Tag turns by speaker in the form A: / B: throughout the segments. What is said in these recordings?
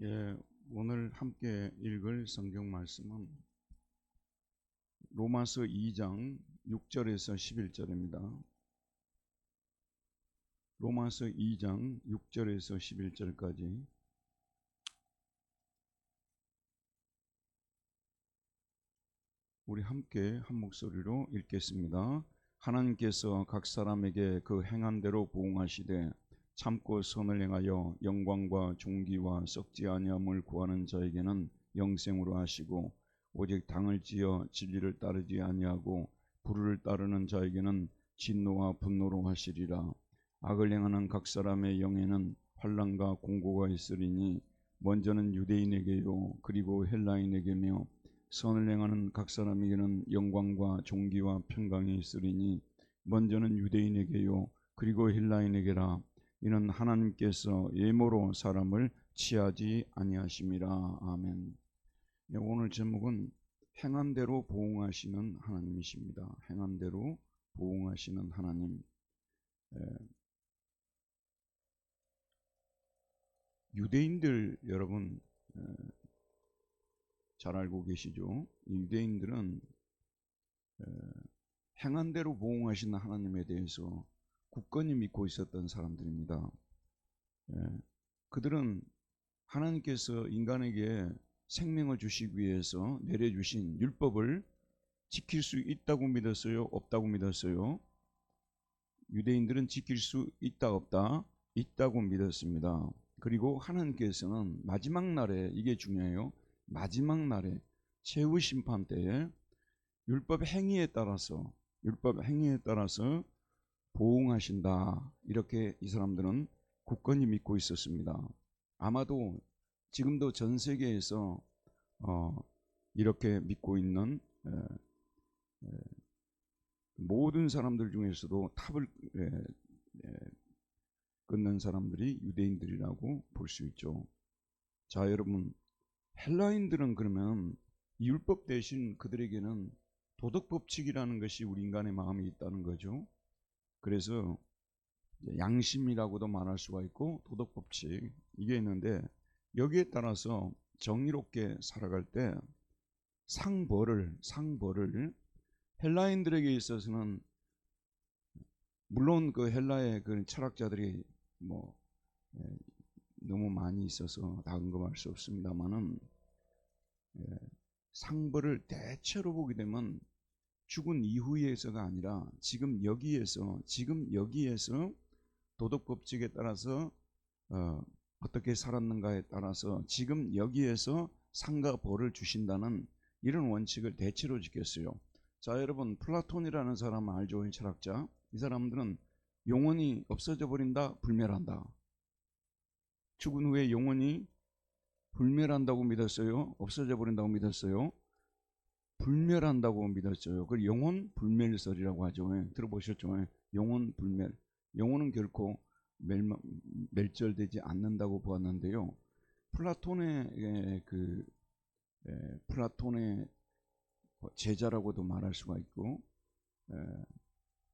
A: 예, 오늘 함께 읽을 성경 말씀은 로마서 2장 6절에서 11절입니다. 로마서 2장 6절에서 11절까지 우리 함께 한 목소리로 읽겠습니다. 하나님께서 각 사람에게 그 행한 대로 보응하시되 참고 선을 행하여 영광과 존귀와 썩지 아니함을 구하는 자에게는 영생으로 하시고 오직 당을 지어 진리를 따르지 아니하고 불의를 따르는 자에게는 진노와 분노로 하시리라. 악을 행하는 각 사람의 영에는 환난과 공고가 있으리니 먼저는 유대인에게요 그리고 헬라인에게며 선을 행하는 각 사람에게는 영광과 존귀와 평강이 있으리니 먼저는 유대인에게요 그리고 헬라인에게라. 이는 하나님께서 예모로 사람을 취하지 아니하심이라. 아멘. 오늘 제목은 행한 대로 보응하시는 하나님이십니다. 행한 대로 보응하시는 하나님. 유대인들 여러분 잘 알고 계시죠? 유대인들은 행한 대로 보응하시는 하나님에 대해서 굳건히 믿고 있었던 사람들입니다. 그들은 하나님께서 인간에게 생명을 주시기 위해서 내려주신 율법을 지킬 수 있다고 믿었어요? 없다고 믿었어요? 유대인들은 지킬 수 있다 없다? 있다고 믿었습니다. 그리고 하나님께서는 마지막 날에, 이게 중요해요, 마지막 날에 최후 심판 때에 율법 행위에 따라서 보응하신다, 이렇게 이 사람들은 굳건히 믿고 있었습니다. 아마도 지금도 전 세계에서 이렇게 믿고 있는 모든 사람들 중에서도 탑을 끊는 사람들이 유대인들이라고 볼 수 있죠. 자, 여러분, 헬라인들은 그러면 율법 대신 그들에게는 도덕법칙이라는 것이 우리 인간의 마음에 있다는 거죠. 그래서 양심이라고도 말할 수가 있고 도덕법칙, 이게 있는데 여기에 따라서 정의롭게 살아갈 때 상벌을 헬라인들에게 있어서는, 물론 그 헬라의 그 철학자들이 너무 많이 있어서 다 언급할 수 없습니다만은 상벌을 대체로 보게 되면 죽은 이후에서가 아니라 지금 여기에서 도덕법칙에 따라서 어떻게 살았는가에 따라서 지금 여기에서 상과 벌을 주신다는 이런 원칙을 대체로 지켰어요. 자, 여러분, 플라톤이라는 사람 알죠? 철학자. 이 사람들은 영혼이 없어져 버린다, 불멸한다. 죽은 후에 영혼이 불멸한다고 믿었어요? 없어져 버린다고 믿었어요? 불멸한다고 믿었어요. 그걸 영혼 불멸설이라고 하죠. 들어보셨죠? 영혼 불멸. 영혼은 결코 멸절되지 않는다고 보았는데요. 플라톤의 플라톤의 제자라고도 말할 수가 있고,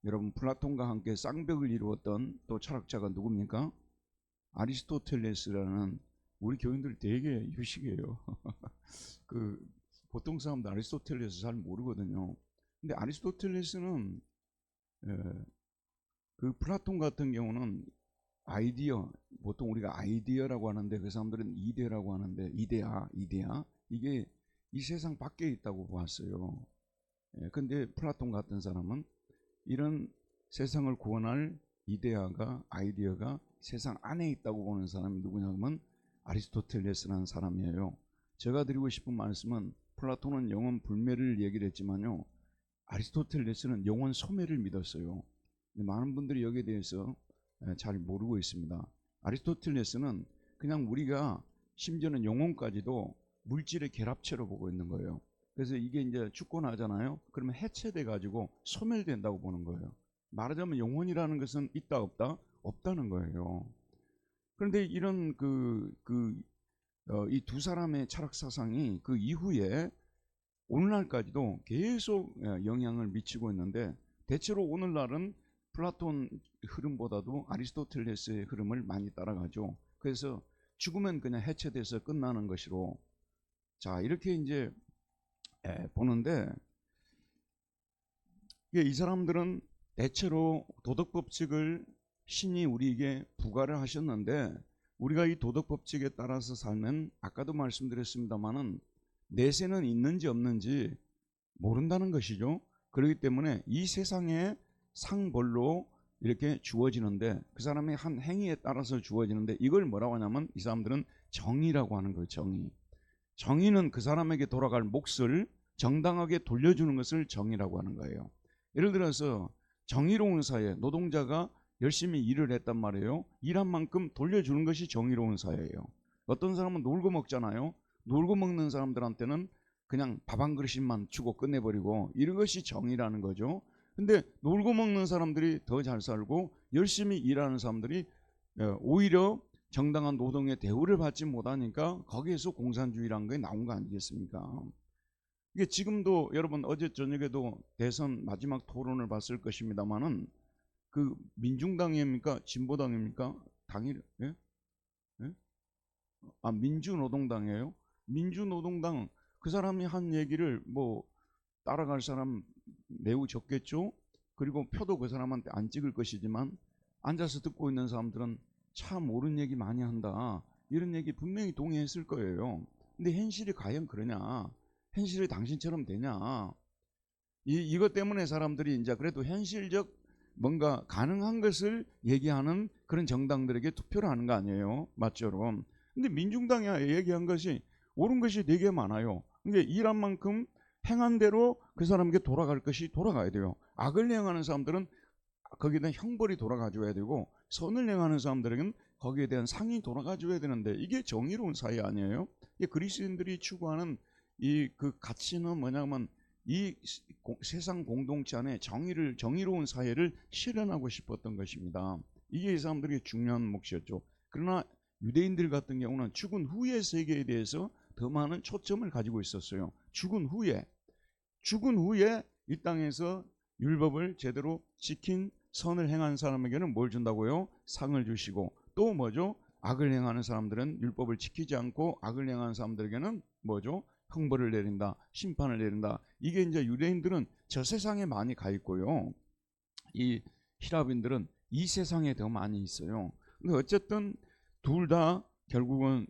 A: 여러분, 플라톤과 함께 쌍벽을 이루었던 또 철학자가 누굽니까? 아리스토텔레스라는, 우리 교인들 되게 유식해요. 보통 사람들 아리스토텔레스 잘 모르거든요. 근데 아리스토텔레스는 그 플라톤 같은 경우는 아이디어, 보통 우리가 아이디어라고 하는데 그 사람들은 이데라고 하는데, 이데아 이게 이 세상 밖에 있다고 보았어요. 근데 플라톤 같은 사람은 이런 세상을 구원할 아이디어가 세상 안에 있다고 보는 사람이 누구냐면 아리스토텔레스라는 사람이에요. 제가 드리고 싶은 말씀은, 플라톤은 영혼 불멸을 얘기를 했지만요, 아리스토텔레스는 영혼 소멸을 믿었어요. 많은 분들이 여기에 대해서 잘 모르고 있습니다. 아리스토텔레스는 그냥 우리가 심지어는 영혼까지도 물질의 결합체로 보고 있는 거예요. 그래서 이게 이제 죽고 나잖아요. 그러면 해체돼 가지고 소멸된다고 보는 거예요. 말하자면 영혼이라는 것은 있다 없다? 없다는 거예요. 그런데 이런 이 두 사람의 철학 사상이 그 이후에 오늘날까지도 계속 영향을 미치고 있는데, 대체로 오늘날은 플라톤 흐름보다도 아리스토텔레스의 흐름을 많이 따라가죠. 그래서 죽으면 그냥 해체돼서 끝나는 것으로, 자 이렇게 이제 보는데, 이 사람들은 대체로 도덕 법칙을 신이 우리에게 부과를 하셨는데, 우리가 이 도덕 법칙에 따라서 살면 아까도 말씀드렸습니다마는 내세는 있는지 없는지 모른다는 것이죠. 그렇기 때문에 이 세상에 상벌로 이렇게 주어지는데, 그 사람의 한 행위에 따라서 주어지는데, 이걸 뭐라고 하냐면 이 사람들은 정의라고 하는 거예요. 정의. 정의는 그 사람에게 돌아갈 몫을 정당하게 돌려주는 것을 정의라고 하는 거예요. 예를 들어서 정의로운 사회, 노동자가 열심히 일을 했단 말이에요. 일한 만큼 돌려주는 것이 정의로운 사회예요. 어떤 사람은 놀고 먹잖아요. 놀고 먹는 사람들한테는 그냥 밥 한 그릇만 주고 끝내버리고, 이런 것이 정의라는 거죠. 근데 놀고 먹는 사람들이 더 잘 살고 열심히 일하는 사람들이 오히려 정당한 노동의 대우를 받지 못하니까 거기에서 공산주의라는 게 나온 거 아니겠습니까? 이게 지금도 여러분 어제 저녁에도 대선 마지막 토론을 봤을 것입니다만은, 그 민중당입니까 진보당입니까? 당이 예? 예? 아 민주노동당이에요. 민주노동당 그 사람이 한 얘기를 뭐 따라갈 사람 매우 적겠죠. 그리고 표도 그 사람한테 안 찍을 것이지만 앉아서 듣고 있는 사람들은 참 옳은 얘기 많이 한다, 이런 얘기 분명히 동의했을 거예요. 근데 현실이 과연 그러냐? 현실이 당신처럼 되냐? 이것 때문에 사람들이 이제 그래도 현실적 뭔가 가능한 것을 얘기하는 그런 정당들에게 투표를 하는 거 아니에요? 맞죠, 여러분? 근데 민중당이 얘기한 것이 옳은 것이 되게 많아요. 그러니까 일한 만큼 행한 대로 그 사람에게 돌아갈 것이 돌아가야 돼요. 악을 행하는 사람들은 거기에 대한 형벌이 돌아가줘야 되고, 선을 행하는 사람들에게는 거기에 대한 상이 돌아가줘야 되는데, 이게 정의로운 사회 아니에요? 그리스도인들이 추구하는 이 그 가치는 뭐냐면 이 세상 공동체 안에 정의로운 사회를 실현하고 싶었던 것입니다. 이게 이 사람들의 중요한 몫이었죠. 그러나 유대인들 같은 경우는 죽은 후의 세계에 대해서 더 많은 초점을 가지고 있었어요. 죽은 후에 이 땅에서 율법을 제대로 지킨 선을 행한 사람에게는 뭘 준다고요? 상을 주시고, 또 뭐죠? 악을 행하는 사람들은 율법을 지키지 않고 악을 행하는 사람들에게는 뭐죠? 형벌을 내린다, 심판을 내린다. 이게 이제 유대인들은 저 세상에 많이 가 있고요, 이 히랍인들은 이 세상에 더 많이 있어요. 근데 어쨌든 둘 다 결국은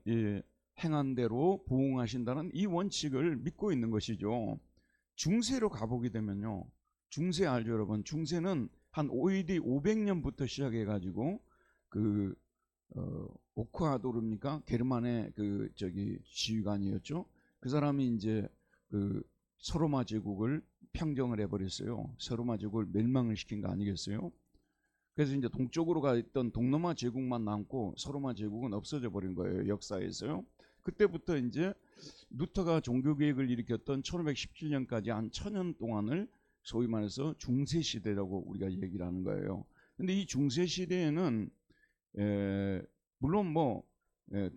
A: 행한 대로 부응하신다는 이 원칙을 믿고 있는 것이죠. 중세로 가보게 되면요, 중세 알죠 여러분? 중세는 한 AD 500년부터 시작해 가지고 그 오크아도르입니까? 게르만의 그 지휘관이었죠. 그 사람이 이제 그 서로마 제국을 평정을 해버렸어요. 서로마 제국을 멸망을 시킨 거 아니겠어요? 그래서 이제 동쪽으로 가 있던 동로마 제국만 남고 서로마 제국은 없어져 버린 거예요, 역사에서요. 그때부터 이제 루터가 종교개혁을 일으켰던 1517년까지 한 1000년 동안을 소위 말해서 중세시대라고 우리가 얘기를 하는 거예요. 근데 이 중세시대에는 물론 뭐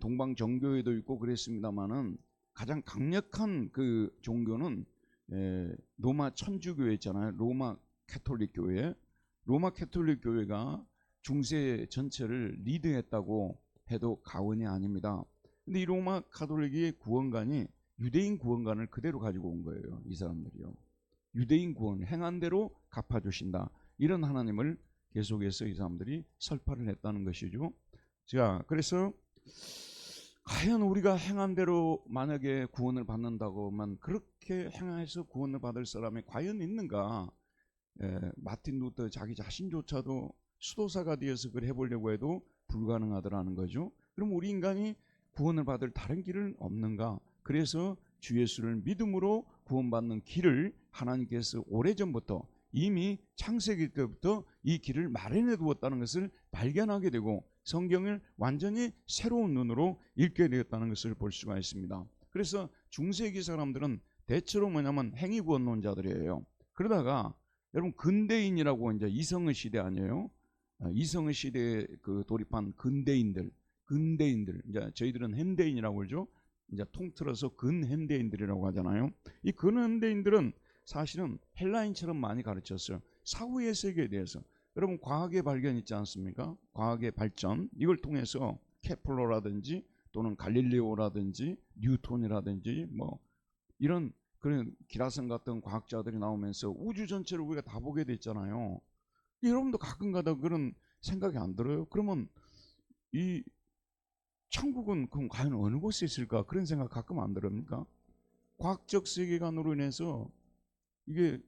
A: 동방정교회도 있고 그랬습니다만은, 가장 강력한 그 종교는 로마 천주교회 있잖아요. 로마 캐톨릭 교회. 로마 캐톨릭 교회가 중세 전체를 리드했다고 해도 과언이 아닙니다. 근데 이 로마 가톨릭의 구원관이 유대인 구원관을 그대로 가지고 온 거예요. 이 사람들이요. 유대인 구원 행한 대로 갚아주신다, 이런 하나님을 계속해서 이 사람들이 설파를 했다는 것이죠. 자, 그래서 과연 우리가 행한 대로 만약에 구원을 받는다고만, 그렇게 행해서 구원을 받을 사람이 과연 있는가? 마틴 루터 자기 자신조차도 수도사가 되어서 그걸 해보려고 해도 불가능하더라는 거죠. 그럼 우리 인간이 구원을 받을 다른 길은 없는가? 그래서 주 예수를 믿음으로 구원받는 길을 하나님께서 오래전부터, 이미 창세기 때부터 이 길을 마련해 두었다는 것을 발견하게 되고, 성경을 완전히 새로운 눈으로 읽게 되었다는 것을 볼 수가 있습니다. 그래서 중세기 사람들은 대체로 뭐냐면 행위구원론자들이에요. 그러다가 여러분 근대인이라고, 이제 이성의 시대 아니에요? 이성의 시대에 그 돌입한 근대인들, 이제 저희들은 현대인이라고 그러죠. 이제 통틀어서 근현대인들이라고 하잖아요. 이 근현대인들은 사실은 헬라인처럼 많이 가르쳤어요. 사후의 세계에 대해서. 여러분 과학의 발견 있지 않습니까? 과학의 발전, 이걸 통해서 케플러라든지 또는 갈릴레오라든지 뉴턴이라든지 뭐 이런 그런 기라성 같은 과학자들이 나오면서 우주 전체를 우리가 다 보게 됐잖아요. 여러분도 가끔가다 그런 생각이 안 들어요? 그러면 이 천국은 그럼 과연 어느 곳에 있을까? 그런 생각 가끔 안 들습니까? 과학적 세계관으로 인해서 이게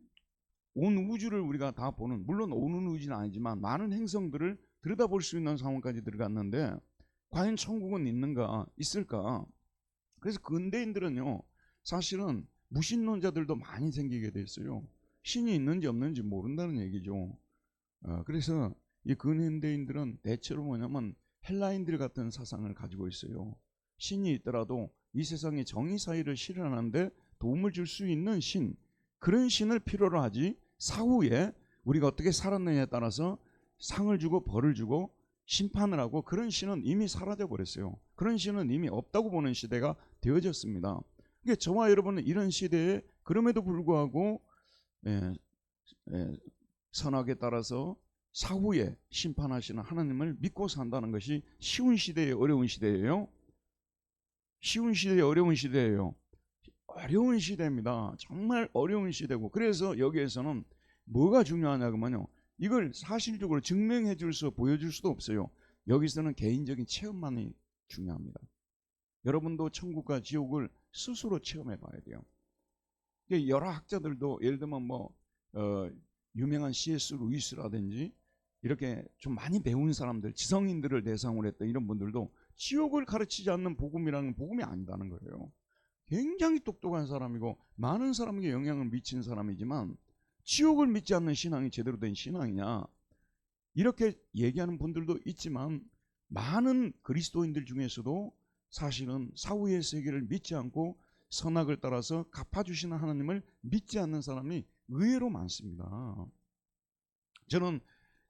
A: 온 우주를 우리가 다 보는, 물론 온 우주는 아니지만 많은 행성들을 들여다볼 수 있는 상황까지 들어갔는데 과연 천국은 있는가, 있을까? 그래서 근대인들은요, 사실은 무신론자들도 많이 생기게 됐어요. 신이 있는지 없는지 모른다는 얘기죠. 그래서 이 근현대인들은 대체로 뭐냐면 헬라인들 같은 사상을 가지고 있어요. 신이 있더라도 이 세상에 정의 사회를 실현하는데 도움을 줄 수 있는 신, 그런 신을 필요로 하지 사후에 우리가 어떻게 살았느냐에 따라서 상을 주고 벌을 주고 심판을 하고, 그런 신은 이미 사라져 버렸어요. 그런 신은 이미 없다고 보는 시대가 되어졌습니다. 그러니까 저와 여러분은 이런 시대에 그럼에도 불구하고 선악에 따라서 사후에 심판하시는 하나님을 믿고 산다는 것이 쉬운 시대에 어려운 시대예요. 쉬운 시대에 어려운 시대예요. 어려운 시대입니다. 정말 어려운 시대고, 그래서 여기에서는 뭐가 중요하냐면요, 이걸 사실적으로 증명해 줄 수, 보여줄 수도 없어요. 여기서는 개인적인 체험만이 중요합니다. 여러분도 천국과 지옥을 스스로 체험해 봐야 돼요. 여러 학자들도 예를 들면 유명한 C.S. 루이스라든지 이렇게 좀 많이 배운 사람들, 지성인들을 대상으로 했던 이런 분들도 지옥을 가르치지 않는 복음이라는 복음이 아니다는 거예요. 굉장히 똑똑한 사람이고 많은 사람에게 영향을 미친 사람이지만 지옥을 믿지 않는 신앙이 제대로 된 신앙이냐, 이렇게 얘기하는 분들도 있지만 많은 그리스도인들 중에서도 사실은 사후의 세계를 믿지 않고 선악을 따라서 갚아주시는 하나님을 믿지 않는 사람이 의외로 많습니다. 저는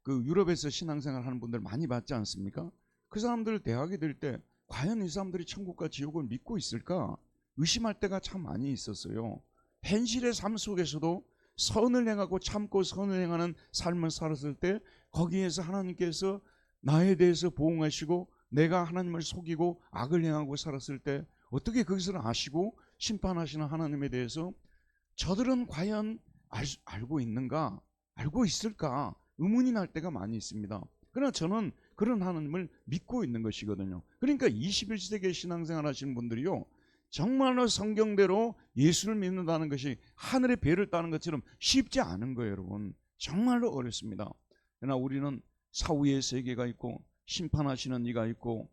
A: 그 유럽에서 신앙생활 하는 분들 많이 봤지 않습니까? 그 사람들 대학에 들 때 과연 이 사람들이 천국과 지옥을 믿고 있을까 의심할 때가 참 많이 있었어요. 현실의 삶 속에서도 선을 행하고 참고 선을 행하는 삶을 살았을 때 거기에서 하나님께서 나에 대해서 보응하시고 내가 하나님을 속이고 악을 행하고 살았을 때 어떻게 그것을 아시고 심판하시는 하나님에 대해서 저들은 과연 알고 있는가, 알고 있을까 의문이 날 때가 많이 있습니다. 그러나 저는 그런 하나님을 믿고 있는 것이거든요. 그러니까 21세기에 신앙생활 하시는 분들이요, 정말로 성경대로 예수를 믿는다는 것이 하늘의 별을 따는 것처럼 쉽지 않은 거예요. 여러분, 정말로 어렵습니다. 그러나 우리는 사후의 세계가 있고 심판하시는 이가 있고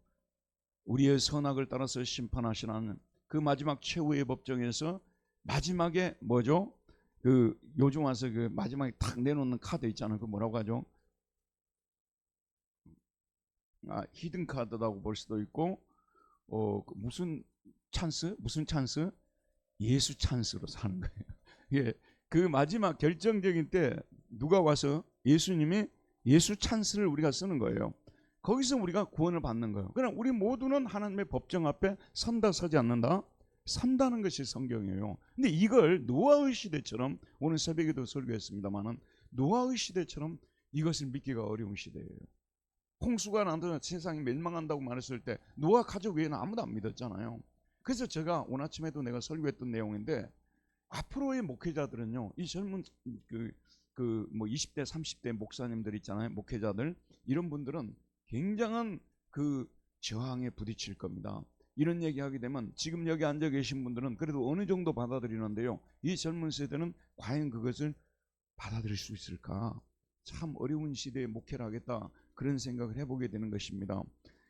A: 우리의 선악을 따라서 심판하시는 그 마지막 최후의 법정에서 마지막에 뭐죠? 그 요즘 와서 그 마지막에 탁 내놓는 카드 있잖아요. 그 뭐라고 하죠? 히든 카드라고 볼 수도 있고, 무슨 찬스? 무슨 찬스? 예수 찬스로 사는 거예요. 예, 그 마지막 결정적인 때 누가 와서 예수님이 예수 찬스를 우리가 쓰는 거예요. 거기서 우리가 구원을 받는 거예요. 그러나 우리 모두는 하나님의 법정 앞에 선다 서지 않는다? 선다는 것이 성경이에요. 근데 이걸 노아의 시대처럼, 오늘 새벽에도 설교했습니다마는 노아의 시대처럼 이것을 믿기가 어려운 시대예요. 홍수가 나서 세상이 멸망한다고 말했을 때 노아 가족 외에는 아무도 안 믿었잖아요. 그래서 제가 오늘 아침에도 내가 설교했던 내용인데, 앞으로의 목회자들은요, 이 젊은 뭐 20대 30대 목사님들 있잖아요, 목회자들, 이런 분들은 굉장한 그 저항에 부딪힐 겁니다. 이런 얘기하게 되면 지금 여기 앉아 계신 분들은 그래도 어느 정도 받아들이는데요, 이 젊은 세대는 과연 그것을 받아들일 수 있을까? 참 어려운 시대에 목회를 하겠다, 그런 생각을 해보게 되는 것입니다.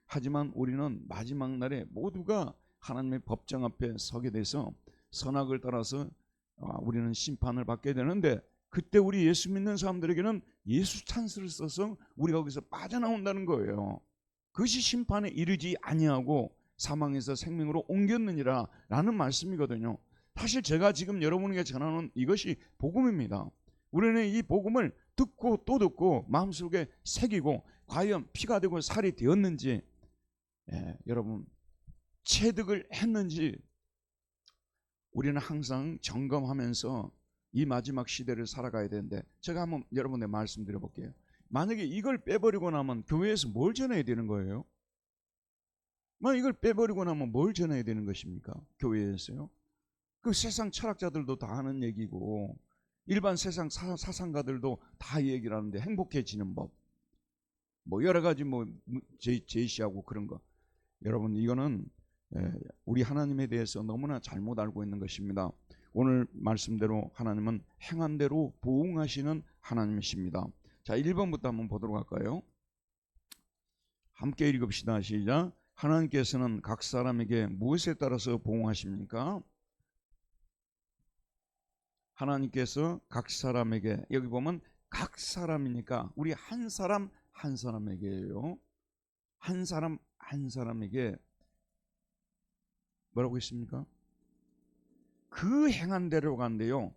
A: 하지만 우리는 마지막 날에 모두가 하나님의 법정 앞에 서게 돼서 선악을 따라서 우리는 심판을 받게 되는데, 그때 우리 예수 믿는 사람들에게는 예수 찬스를 써서 우리가 거기서 빠져나온다는 거예요. 그것이 심판에 이르지 아니하고 사망에서 생명으로 옮겼느니라 라는 말씀이거든요. 사실 제가 지금 여러분에게 전하는 이것이 복음입니다. 우리는 이 복음을 듣고 또 듣고 마음속에 새기고 과연 피가 되고 살이 되었는지, 여러분 체득을 했는지 우리는 항상 점검하면서 이 마지막 시대를 살아가야 되는데, 제가 한번 여러분께 말씀드려 볼게요. 만약에 이걸 빼버리고 나면 교회에서 뭘 전해야 되는 거예요? 이걸 빼버리고 나면 뭘 전해야 되는 것입니까? 교회에서요. 그 세상 철학자들도 다 하는 얘기고 일반 세상 사상가들도 다 얘기를 하는데 행복해지는 법, 여러 가지 제시하고 그런 거. 여러분 이거는 우리 하나님에 대해서 너무나 잘못 알고 있는 것입니다. 오늘 말씀대로 하나님은 행한 대로 보응하시는 하나님이십니다. 자, 1번부터 한번 보도록 할까요? 함께 읽읍시다. 시작. 하나님께서는 각 사람에게 무엇에 따라서 보응하십니까? 하나님께서 각 사람에게, 여기 보면 각 사람이니까 우리 한 사람 한 사람에게요. 한 사람 한 사람에게 뭐라고 했습니까? 그 행한 대로 간대요.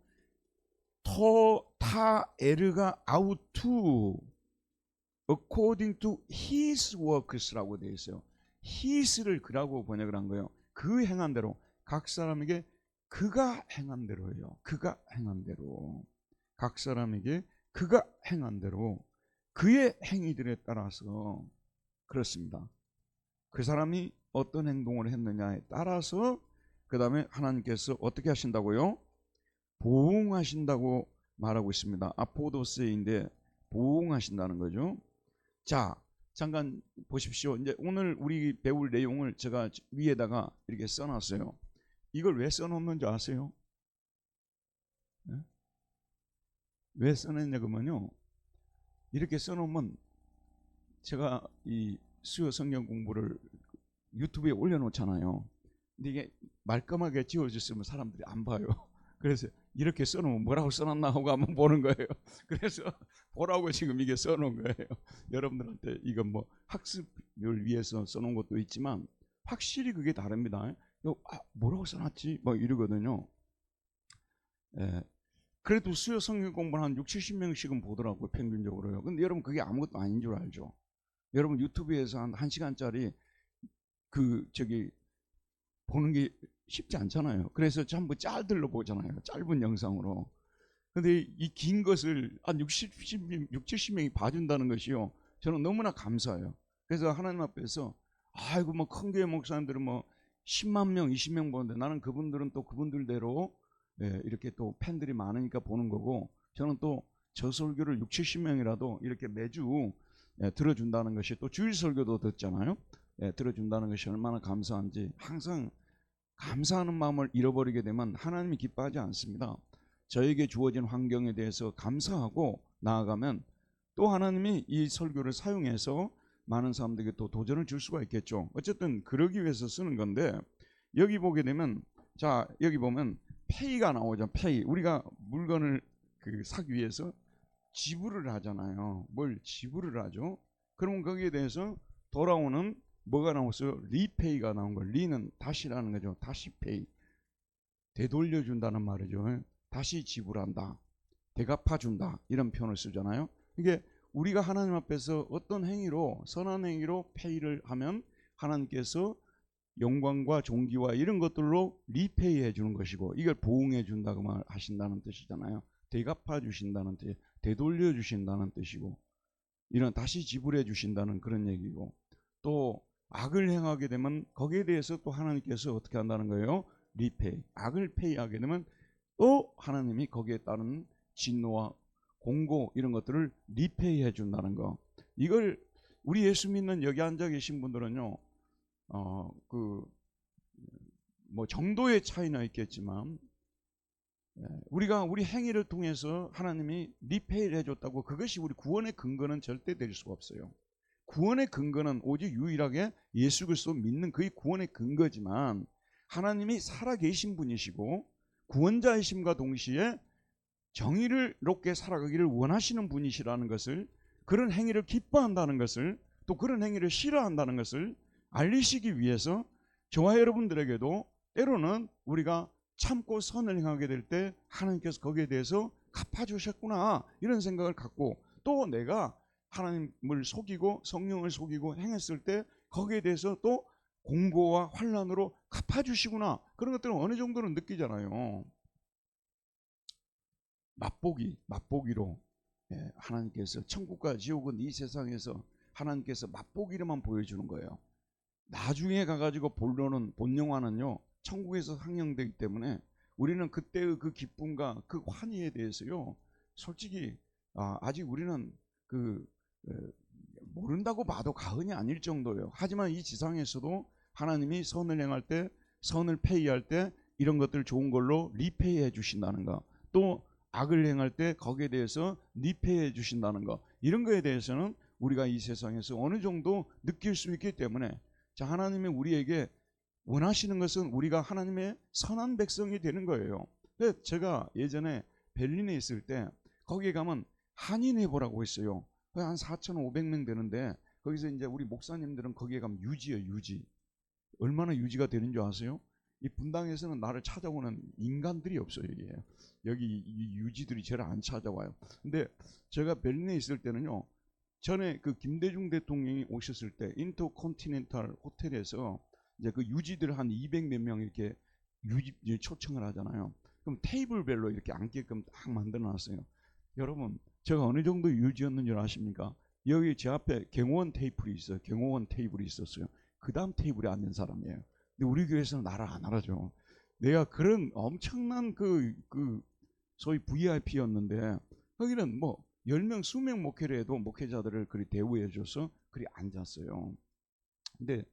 A: 타 에르가 아우투 according to his works라고 되어 있어요. his를 그라고 번역을 한 거예요. 그 행한 대로, 각 사람에게 그가 행한 대로예요. 그가 행한 대로, 각 사람에게 그가 행한 대로, 그의 행위들에 따라서 그렇습니다. 그 사람이 어떤 행동을 했느냐에 따라서 그 다음에 하나님께서 어떻게 하신다고요? 보응하신다고 말하고 있습니다. 아포도세인데 보응하신다는 거죠. 자, 잠깐 보십시오. 이제 오늘 우리 배울 내용을 제가 위에다가 이렇게 써놨어요. 이걸 왜 써놓는지 아세요? 네? 왜 써놨냐 그러면요, 이렇게 써놓으면 제가 이 수요 성경 공부를 유튜브에 올려놓잖아요. 근데 이게 말끔하게 지워졌으면 사람들이 안 봐요. 그래서 이렇게 써놓으면 뭐라고 써놨나 하고 한번 보는 거예요. 그래서 보라고 지금 이게 써놓은 거예요. 여러분들한테 이건 학습을 위해서 써놓은 것도 있지만 확실히 그게 다릅니다. 뭐라고 써놨지? 이러거든요. 그래도 수요 성경 공부는 한 60-70명씩은 보더라고요, 평균적으로요. 근데 여러분 그게 아무것도 아닌 줄 알죠? 여러분 유튜브에서 한 1시간짜리 보는 게 쉽지 않잖아요. 그래서 전부 짤들로 보잖아요. 짧은 영상으로. 근데 이 긴 것을 한 60-70명이 봐준다는 것이요, 저는 너무나 감사해요. 그래서 하나님 앞에서 아이고 큰 교회 목사님들은 10만 명, 20명 보는데 나는 그분들은 또 그분들대로 이렇게 또 팬들이 많으니까 보는 거고, 저는 또 저 설교를 60-70명이라도 이렇게 매주 들어준다는 것이, 또 주일 설교도 듣잖아요. 들어준다는 것이 얼마나 감사한지, 항상 감사하는 마음을 잃어버리게 되면 하나님이 기뻐하지 않습니다. 저에게 주어진 환경에 대해서 감사하고 나아가면 또 하나님이 이 설교를 사용해서 많은 사람들에게 또 도전을 줄 수가 있겠죠. 어쨌든 그러기 위해서 쓰는 건데, 여기 보게 되면, 자, 여기 보면 페이가 나오죠. 페이. 우리가 물건을 사기 위해서 지불을 하잖아요. 뭘 지불을 하죠? 그러면 거기에 대해서 돌아오는 뭐가 나왔어요? 리페이가 나온 거예요. 리는 다시라는 거죠. 다시 페이. 되돌려준다는 말이죠. 다시 지불한다, 되갚아준다, 이런 표현을 쓰잖아요. 이게 우리가 하나님 앞에서 어떤 행위로, 선한 행위로 페이를 하면 하나님께서 영광과 존귀와 이런 것들로 리페이 해주는 것이고, 이걸 보응해 준다고 말하신다는 뜻이잖아요. 되갚아 주신다는 뜻, 되돌려 주신다는 뜻이고, 이런 다시 지불해 주신다는 그런 얘기고, 또 악을 행하게 되면 거기에 대해서 또 하나님께서 어떻게 한다는 거예요? 리페이. 악을 페이하게 되면 또 하나님이 거기에 따른 진노와 공고 이런 것들을 리페이해 준다는 거. 이걸 우리 예수 믿는 여기 앉아 계신 분들은요, 정도의 차이나 있겠지만, 우리가 우리 행위를 통해서 하나님이 리페이를 해줬다고 그것이 우리 구원의 근거는 절대 될 수가 없어요. 구원의 근거는 오직 유일하게 예수 그리스도 믿는 그의 구원의 근거지만, 하나님이 살아계신 분이시고 구원자이심과 동시에 정의롭게 살아가기를 원하시는 분이시라는 것을, 그런 행위를 기뻐한다는 것을, 또 그런 행위를 싫어한다는 것을 알리시기 위해서 저와 여러분들에게도 때로는 우리가 참고 선을 행하게 될 때 하나님께서 거기에 대해서 갚아주셨구나, 이런 생각을 갖고, 또 내가 하나님을 속이고 성령을 속이고 행했을 때 거기에 대해서 또 공고와 환난으로 갚아주시구나, 그런 것들은 어느 정도는 느끼잖아요. 맛보기로 하나님께서 천국과 지옥은 이 세상에서 하나님께서 맛보기로만 보여주는 거예요. 나중에 가가지고 본영화는요 천국에서 상영되기 때문에 우리는 그때의 그 기쁨과 그 환희에 대해서요 솔직히 아직 우리는 그 모른다고 봐도 과언이 아닐 정도예요. 하지만 이 지상에서도 하나님이 선을 행할 때, 선을 페이할 때 이런 것들 좋은 걸로 리페이해 주신다는 거, 또 악을 행할 때 거기에 대해서 리페이해 주신다는 거, 이런 거에 대해서는 우리가 이 세상에서 어느 정도 느낄 수 있기 때문에, 자, 하나님이 우리에게 원하시는 것은 우리가 하나님의 선한 백성이 되는 거예요. 제가 예전에 베를린에 있을 때 거기에 가면 한인회보라고 있어요. 한 4,500명 되는데 거기서 이제 우리 목사님들은 거기에 가면 유지예요. 유지. 얼마나 유지가 되는 줄 아세요? 이 분당에서는 나를 찾아오는 인간들이 없어요. 여기 이 유지들이 저를 안 찾아와요. 근데 제가 베를린에 있을 때는요, 전에 그 김대중 대통령이 오셨을 때 인터컨티넨탈 호텔에서 이제 그 유지들 한 200몇 명 이렇게 유지 초청을 하잖아요. 그럼 테이블별로 이렇게 앉게끔 딱 만들어 놨어요. 여러분, 제가 어느 정도 유지였는 줄 아십니까? 여기 제 앞에 경호원 테이블이 있어요. 경호원 테이블이 있었어요. 그 다음 테이블에 앉는 사람이에요. 근데 우리 교회에서는 나를 안 알아줘. 내가 그런 엄청난 소위 VIP였는데 거기는 뭐 10명, 수명 목회를 해도 목회자들을 그리 대우해줘서 그리 앉았어요. 근데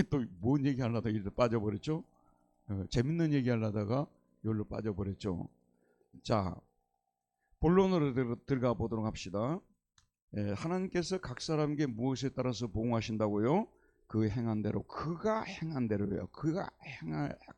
A: 또 뭔 얘기 하려다가 이리로 빠져버렸죠? 재밌는 얘기 하려다가 여기로 빠져버렸죠. 자, 본론으로 들어가 보도록 합시다. 하나님께서 각 사람에게 무엇에 따라서 보응하신다고요? 그 행한 대로, 그가 행한 대로요.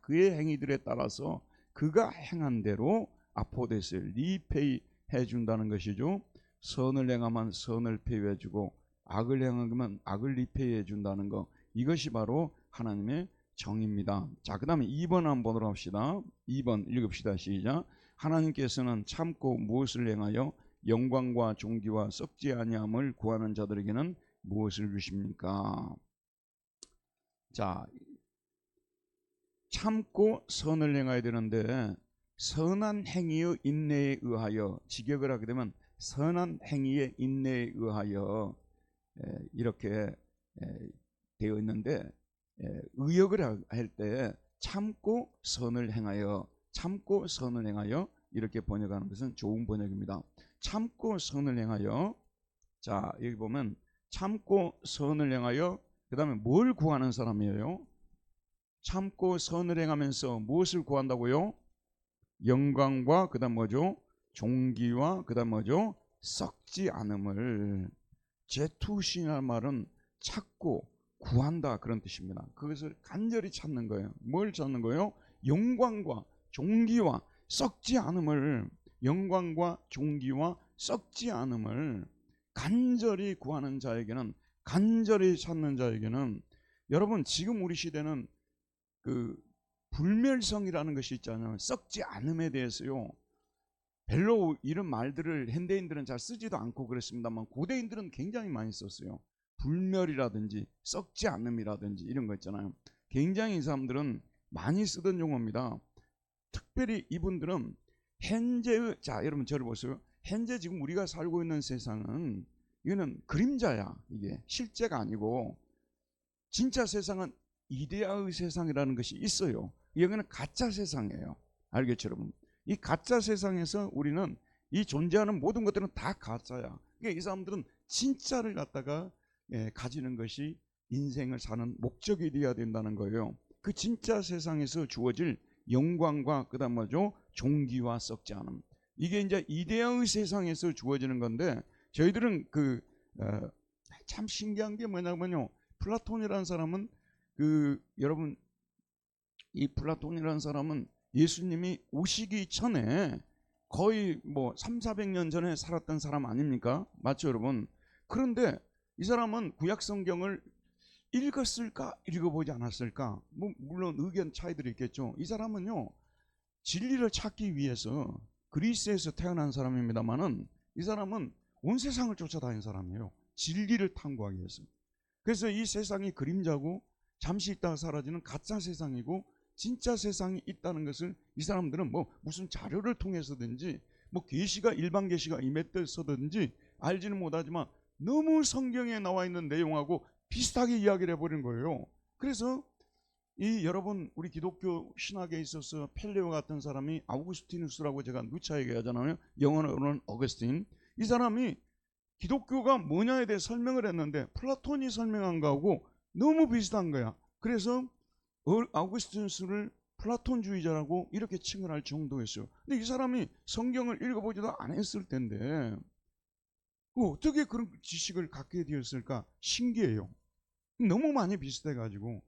A: 그의 행위들에 따라서 그가 행한 대로 아포데스를 리페이 해준다는 것이죠. 선을 행하면 선을 페이해주고 악을 행하면 악을 리페이해 준다는 것, 이것이 바로 하나님의 정의입니다. 자, 그 다음에 2번 한번 보도록 합시다. 2번 읽읍시다. 시작. 하나님께서는 참고 무엇을 행하여 영광과 존귀와 썩지 아니함을 구하는 자들에게는 무엇을 주십니까? 자, 참고 선을 행해야 되는데 선한 행위의 인내에 의하여, 직역을 하게 되면 선한 행위의 인내에 의하여 이렇게 되어 있는데, 의역을 할 때 참고 선을 행하여, 참고 선을 행하여 이렇게 번역하는 것은 좋은 번역입니다. 참고 선을 행하여, 자, 여기 보면 참고 선을 행하여, 그 다음에 뭘 구하는 사람이에요? 참고 선을 행하면서 무엇을 구한다고요? 영광과 그 다음 뭐죠? 존귀와 그 다음 뭐죠? 썩지 않음을. 제투시라는 말은 찾고 구한다, 그런 뜻입니다. 그것을 간절히 찾는 거예요. 뭘 찾는 거예요? 영광과 존귀와 썩지 않음을, 영광과 존귀와 썩지 않음을 간절히 구하는 자에게는, 간절히 찾는 자에게는, 여러분 지금 우리 시대는 그 불멸성이라는 것이 있잖아요. 썩지 않음에 대해서요, 별로 이런 말들을 현대인들은 잘 쓰지도 않고 그랬습니다만 고대인들은 굉장히 많이 썼어요. 불멸이라든지 썩지 않음이라든지 이런 거 있잖아요. 굉장히 이 사람들은 많이 쓰던 용어입니다. 특별히 이분들은 현재의, 자, 여러분 저를 보세요. 현재 지금 우리가 살고 있는 세상은 이거는 그림자야. 이게 실제가 아니고, 진짜 세상은 이데아의 세상이라는 것이 있어요. 여기는 가짜 세상이에요. 알겠죠, 여러분? 이 가짜 세상에서 우리는 이 존재하는 모든 것들은 다 가짜야. 그러니까 이 사람들은 진짜를 갖다가 가지는 것이 인생을 사는 목적이 되어야 된다는 거예요. 그 진짜 세상에서 주어질 영광과 그 다음 뭐죠? 존귀와 썩지 않음. 이게 이제 이데아의 세상에서 주어지는 건데, 저희들은 참 신기한 게 뭐냐면요, 플라톤이라는 사람은 여러분, 이 플라톤이라는 사람은 예수님이 오시기 전에 거의 뭐 300~400년 전에 살았던 사람 아닙니까? 맞죠, 여러분? 그런데 이 사람은 구약 성경을 읽었을까, 읽어보지 않았을까? 뭐 물론 의견 차이들이 있겠죠. 이 사람은요, 진리를 찾기 위해서 그리스에서 태어난 사람입니다만은 이 사람은 온 세상을 쫓아다닌 사람이에요. 진리를 탐구하기 위해서. 그래서 이 세상이 그림자고 잠시 있다가 사라지는 가짜 세상이고 진짜 세상이 있다는 것을 이 사람들은 뭐 무슨 자료를 통해서든지 뭐 계시가, 일반 계시가 임했서든지 알지는 못하지만 너무 성경에 나와 있는 내용하고 비슷하게 이야기를 해버린 거예요. 그래서 이 여러분 우리 기독교 신학에 있어서 펠레오 같은 사람이 아우구스티누스라고 제가 누차 얘기하잖아요. 영어로는 어거스틴. 이 사람이 기독교가 뭐냐에 대해 설명을 했는데 플라톤이 설명한 거하고 너무 비슷한 거야. 그래서 아우구스티누스를 플라톤주의자라고 이렇게 칭을 정도였어요. 근데 이 사람이 성경을 읽어보지도 않았을 텐데 어떻게 그런 지식을 갖게 되었을까 신기해요. 너무 많이 비슷해가지고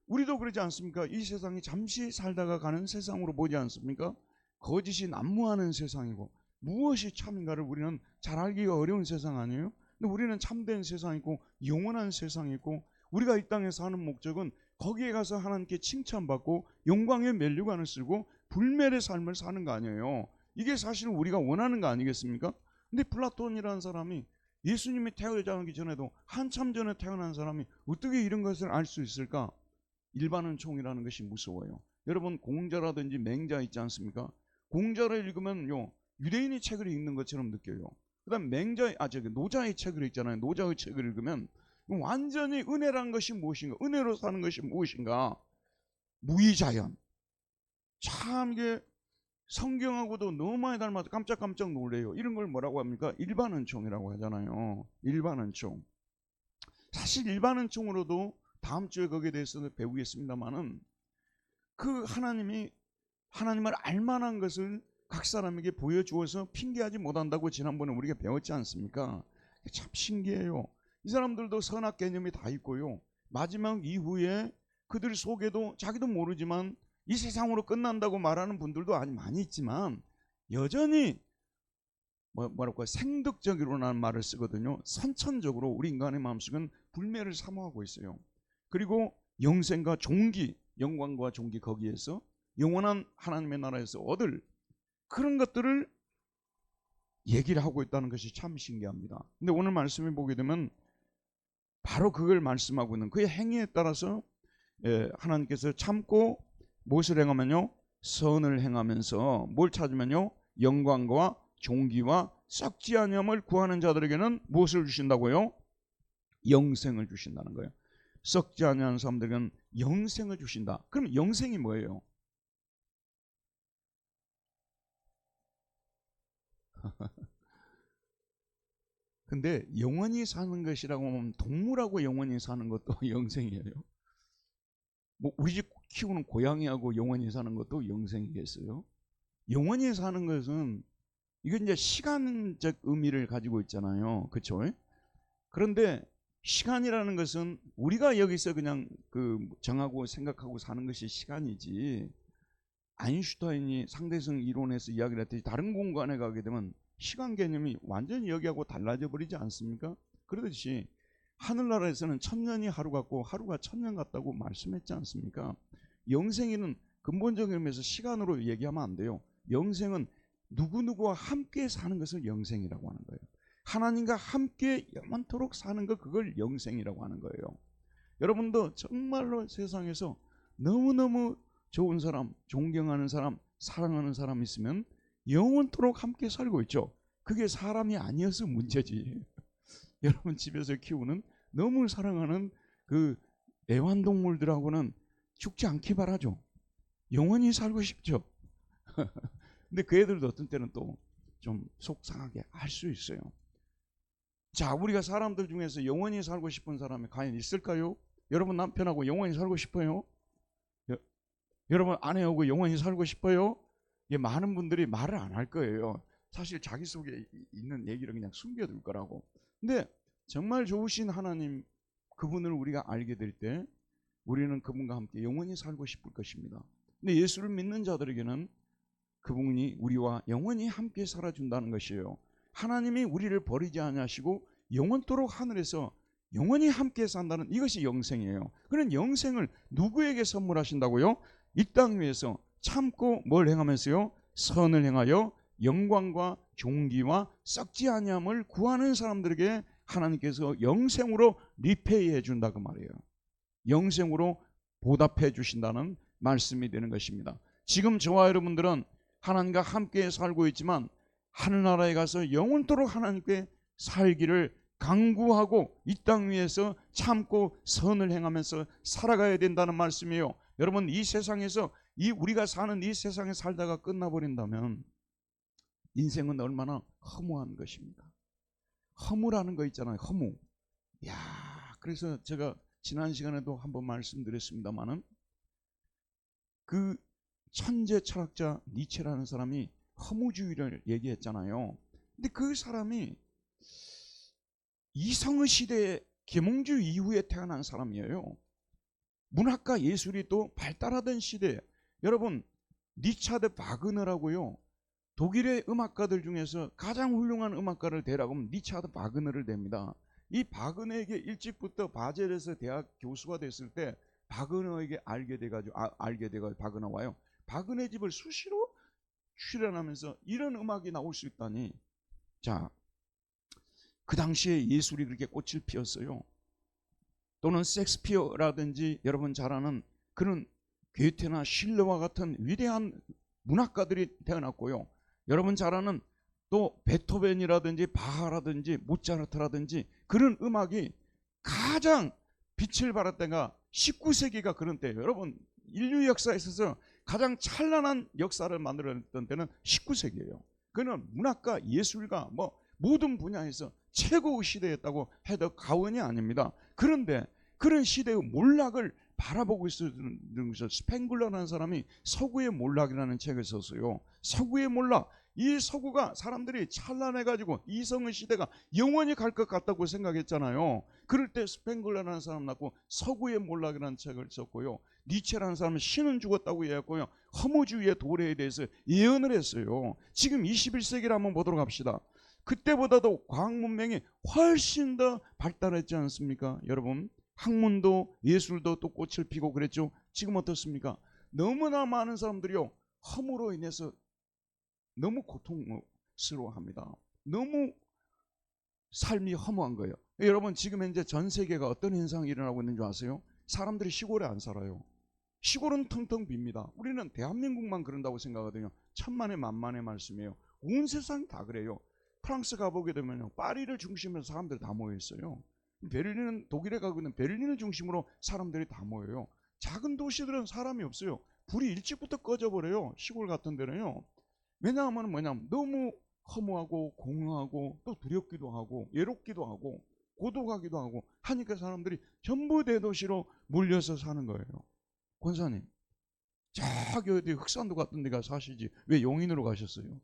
A: 우리도 그러지 않습니까? 이 세상이 잠시 살다가 가는 세상으로 보지 않습니까? 거짓이 난무하는 세상이고 무엇이 참인가를 우리는 잘 알기가 어려운 세상 아니에요? 근데 우리는 참된 세상이 있고 영원한 세상이 있고 우리가 이 땅에 사는 목적은 거기에 가서 하나님께 칭찬받고 영광의 면류관을 쓰고 불멸의 삶을 사는 거 아니에요. 이게 사실 우리가 원하는 거 아니겠습니까? 근데 플라톤이라는 사람이 예수님이 태어나기 전에도 한참 전에 태어난 사람이 어떻게 이런 것을 알 수 있을까? 일반은총이라는 것이 무서워요. 여러분 공자라든지 맹자 있지 않습니까? 공자를 읽으면요 유대인의 책을 읽는 것처럼 느껴요. 그다음 노자의 책을 읽잖아요. 노자의 책을 읽으면 완전히 은혜란 것이 무엇인가, 은혜로 사는 것이 무엇인가, 무의자연. 참 이게 성경하고도 너무 많이 닮아서 깜짝깜짝 놀래요. 이런 걸 뭐라고 합니까? 일반은총이라고 하잖아요. 일반은총. 사실 일반은총으로도 다음 주에 거기에 대해서 배우겠습니다만은 그 하나님을 알만한 것을 각 사람에게 보여주어서 핑계하지 못한다고 지난번에 우리가 배웠지 않습니까? 참 신기해요. 이 사람들도 선악 개념이 다 있고요. 마지막 이후에 그들 속에도 자기도 모르지만 이 세상으로 끝난다고 말하는 분들도 아주 많이 있지만 여전히 뭐랄까 생득적으로라는 말을 쓰거든요. 선천적으로 우리 인간의 마음속은 불멸을 사모하고 있어요. 그리고 영생과 종기, 영광과 종기 거기에서 영원한 하나님의 나라에서 얻을 그런 것들을 얘기를 하고 있다는 것이 참 신기합니다. 근데 오늘 말씀을 보게 되면 바로 그걸 말씀하고 있는 그의 행위에 따라서 하나님께서 참고 무엇을 행하면요? 선을 행하면서 뭘 찾으면요? 영광과 종기와 썩지 아니함을 구하는 자들에게는 무엇을 주신다고요? 영생을 주신다는 거예요. 썩지 아니하는 사람들에게는 영생을 주신다. 그럼 영생이 뭐예요? 근데 영원히 사는 것이라고 하면 동물하고 영원히 사는 것도 영생이에요. 뭐 우리 집 키우는 고양이하고 영원히 사는 것도 영생이겠어요? 영원히 사는 것은 이건 이제 시간적 의미를 가지고 있잖아요. 그렇죠? 그런데 시간이라는 것은 우리가 여기서 그냥 정하고 생각하고 사는 것이 시간이지, 아인슈타인이 상대성 이론에서 이야기를 했듯이 다른 공간에 가게 되면 시간 개념이 완전히 여기하고 달라져 버리지 않습니까? 그러듯이 하늘나라에서는 1000년이 하루 같고 하루가 1000년 같다고 말씀했지 않습니까? 영생에는 근본적인 의미에서 시간으로 얘기하면 안 돼요. 영생은 누구누구와 함께 사는 것을 영생이라고 하는 거예요. 하나님과 함께 영원토록 사는 것, 그걸 영생이라고 하는 거예요. 여러분도 정말로 세상에서 너무너무 좋은 사람, 존경하는 사람, 사랑하는 사람 있으면 영원토록 함께 살고 있죠. 그게 사람이 아니어서 문제지. 여러분 집에서 키우는 너무 사랑하는 그 애완동물들하고는 죽지 않기 바라죠. 영원히 살고 싶죠. 근데 그 애들도 어떤 때는 또 좀 속상하게 할 수 있어요. 자, 우리가 사람들 중에서 영원히 살고 싶은 사람이 과연 있을까요? 여러분 남편하고 영원히 살고 싶어요? 여러분 아내하고 영원히 살고 싶어요? 많은 분들이 말을 안 할 거예요. 사실 자기 속에 있는 얘기를 그냥 숨겨둘 거라고. 근데 정말 좋으신 하나님, 그분을 우리가 알게 될 때 우리는 그분과 함께 영원히 살고 싶을 것입니다. 근데 예수를 믿는 자들에게는 그분이 우리와 영원히 함께 살아준다는 것이에요. 하나님이 우리를 버리지 아니하시고 영원토록 하늘에서 영원히 함께 산다는 이것이 영생이에요. 그런 영생을 누구에게 선물하신다고요? 이 땅 위에서 참고 뭘 행하면서요? 선을 행하여 영광과 종기와 썩지 아니함을 구하는 사람들에게 하나님께서 영생으로 리페이해 준다고 말이에요. 영생으로 보답해 주신다는 말씀이 되는 것입니다. 지금 저와 여러분들은 하나님과 함께 살고 있지만 하늘나라에 가서 영원토록 하나님께 살기를 강구하고 이 땅 위에서 참고 선을 행하면서 살아가야 된다는 말씀이에요. 여러분, 이 세상에서 우리가 사는 이 세상에 살다가 끝나버린다면 인생은 얼마나 허무한 것입니까? 허무라는 거 있잖아요. 허무. 야, 그래서 제가 지난 시간에도 한번 말씀드렸습니다만은 그 천재 철학자 니체라는 사람이 허무주의를 얘기했잖아요. 근데 그 사람이 이성의 시대의 계몽주의 이후에 태어난 사람이에요. 문학과 예술이 또 발달하던 시대. 여러분, 리차드 바그너라고요, 독일의 음악가들 중에서 가장 훌륭한 음악가를 대라고 하면 리차드 바그너를 댑니다. 이 바그너에게 일찍부터 바젤에서 대학 교수가 됐을 때 바그너에게 알게 돼가지고 바그너 와요. 바그너 집을 수시로 출연하면서 이런 음악이 나올 수 있다니. 자, 그 당시에 예술이 그렇게 꽃을 피웠어요. 또는 섹스피어라든지 여러분 잘 아는 그런 괴테나 실러와 같은 위대한 문학가들이 태어났고요. 여러분 잘 아는 또 베토벤이라든지 바하라든지 모차르트라든지 그런 음악이 가장 빛을 발할 때가 19세기가 그런 때예요. 여러분, 인류 역사에 있어서 가장 찬란한 역사를 만들었던 때는 19세기예요. 그는 문학과 예술가 모든 분야에서 최고의 시대였다고 해도 과언이 아닙니다. 그런데 그런 시대의 몰락을 바라보고 있었던 것을 스팽글러라는 사람이 서구의 몰락이라는 책을 썼어요. 서구의 몰락. 이 서구가 사람들이 찬란해가지고 이성의 시대가 영원히 갈 것 같다고 생각했잖아요. 그럴 때 스팽글러라는 사람 낳고 서구의 몰락이라는 책을 썼고요. 니체라는 사람은 신은 죽었다고 얘기했고요. 허무주의의 도래에 대해서 예언을 했어요. 지금 21세기를 한번 보도록 합시다. 그때보다도 과학 문명이 훨씬 더 발달했지 않습니까? 여러분, 학문도 예술도 또 꽃을 피고 그랬죠. 지금 어떻습니까? 너무나 많은 사람들이요, 허무로 인해서 너무 고통스러워합니다. 너무 삶이 허무한 거예요. 여러분, 지금 현재 전 세계가 어떤 현상이 일어나고 있는 줄 아세요? 사람들이 시골에 안 살아요. 시골은 텅텅 빕니다. 우리는 대한민국만 그런다고 생각하거든요. 천만의 만만의 말씀이에요. 온 세상이 다 그래요. 프랑스 가보게 되면요, 파리를 중심으로 사람들이 다 모여 있어요. 베를린은, 독일에 가고 있는 베를린을 중심으로 사람들이 다 모여요. 작은 도시들은 사람이 없어요. 불이 일찍부터 꺼져버려요. 시골 같은 데는요. 왜냐하면 너무 허무하고 공허하고 또 두렵기도 하고 외롭기도 하고 고독하기도 하고 하니까 사람들이 전부 대도시로 몰려서 사는 거예요. 권사님, 저기 어디 흑산도 같은 데가 사시지 왜 용인으로 가셨어요?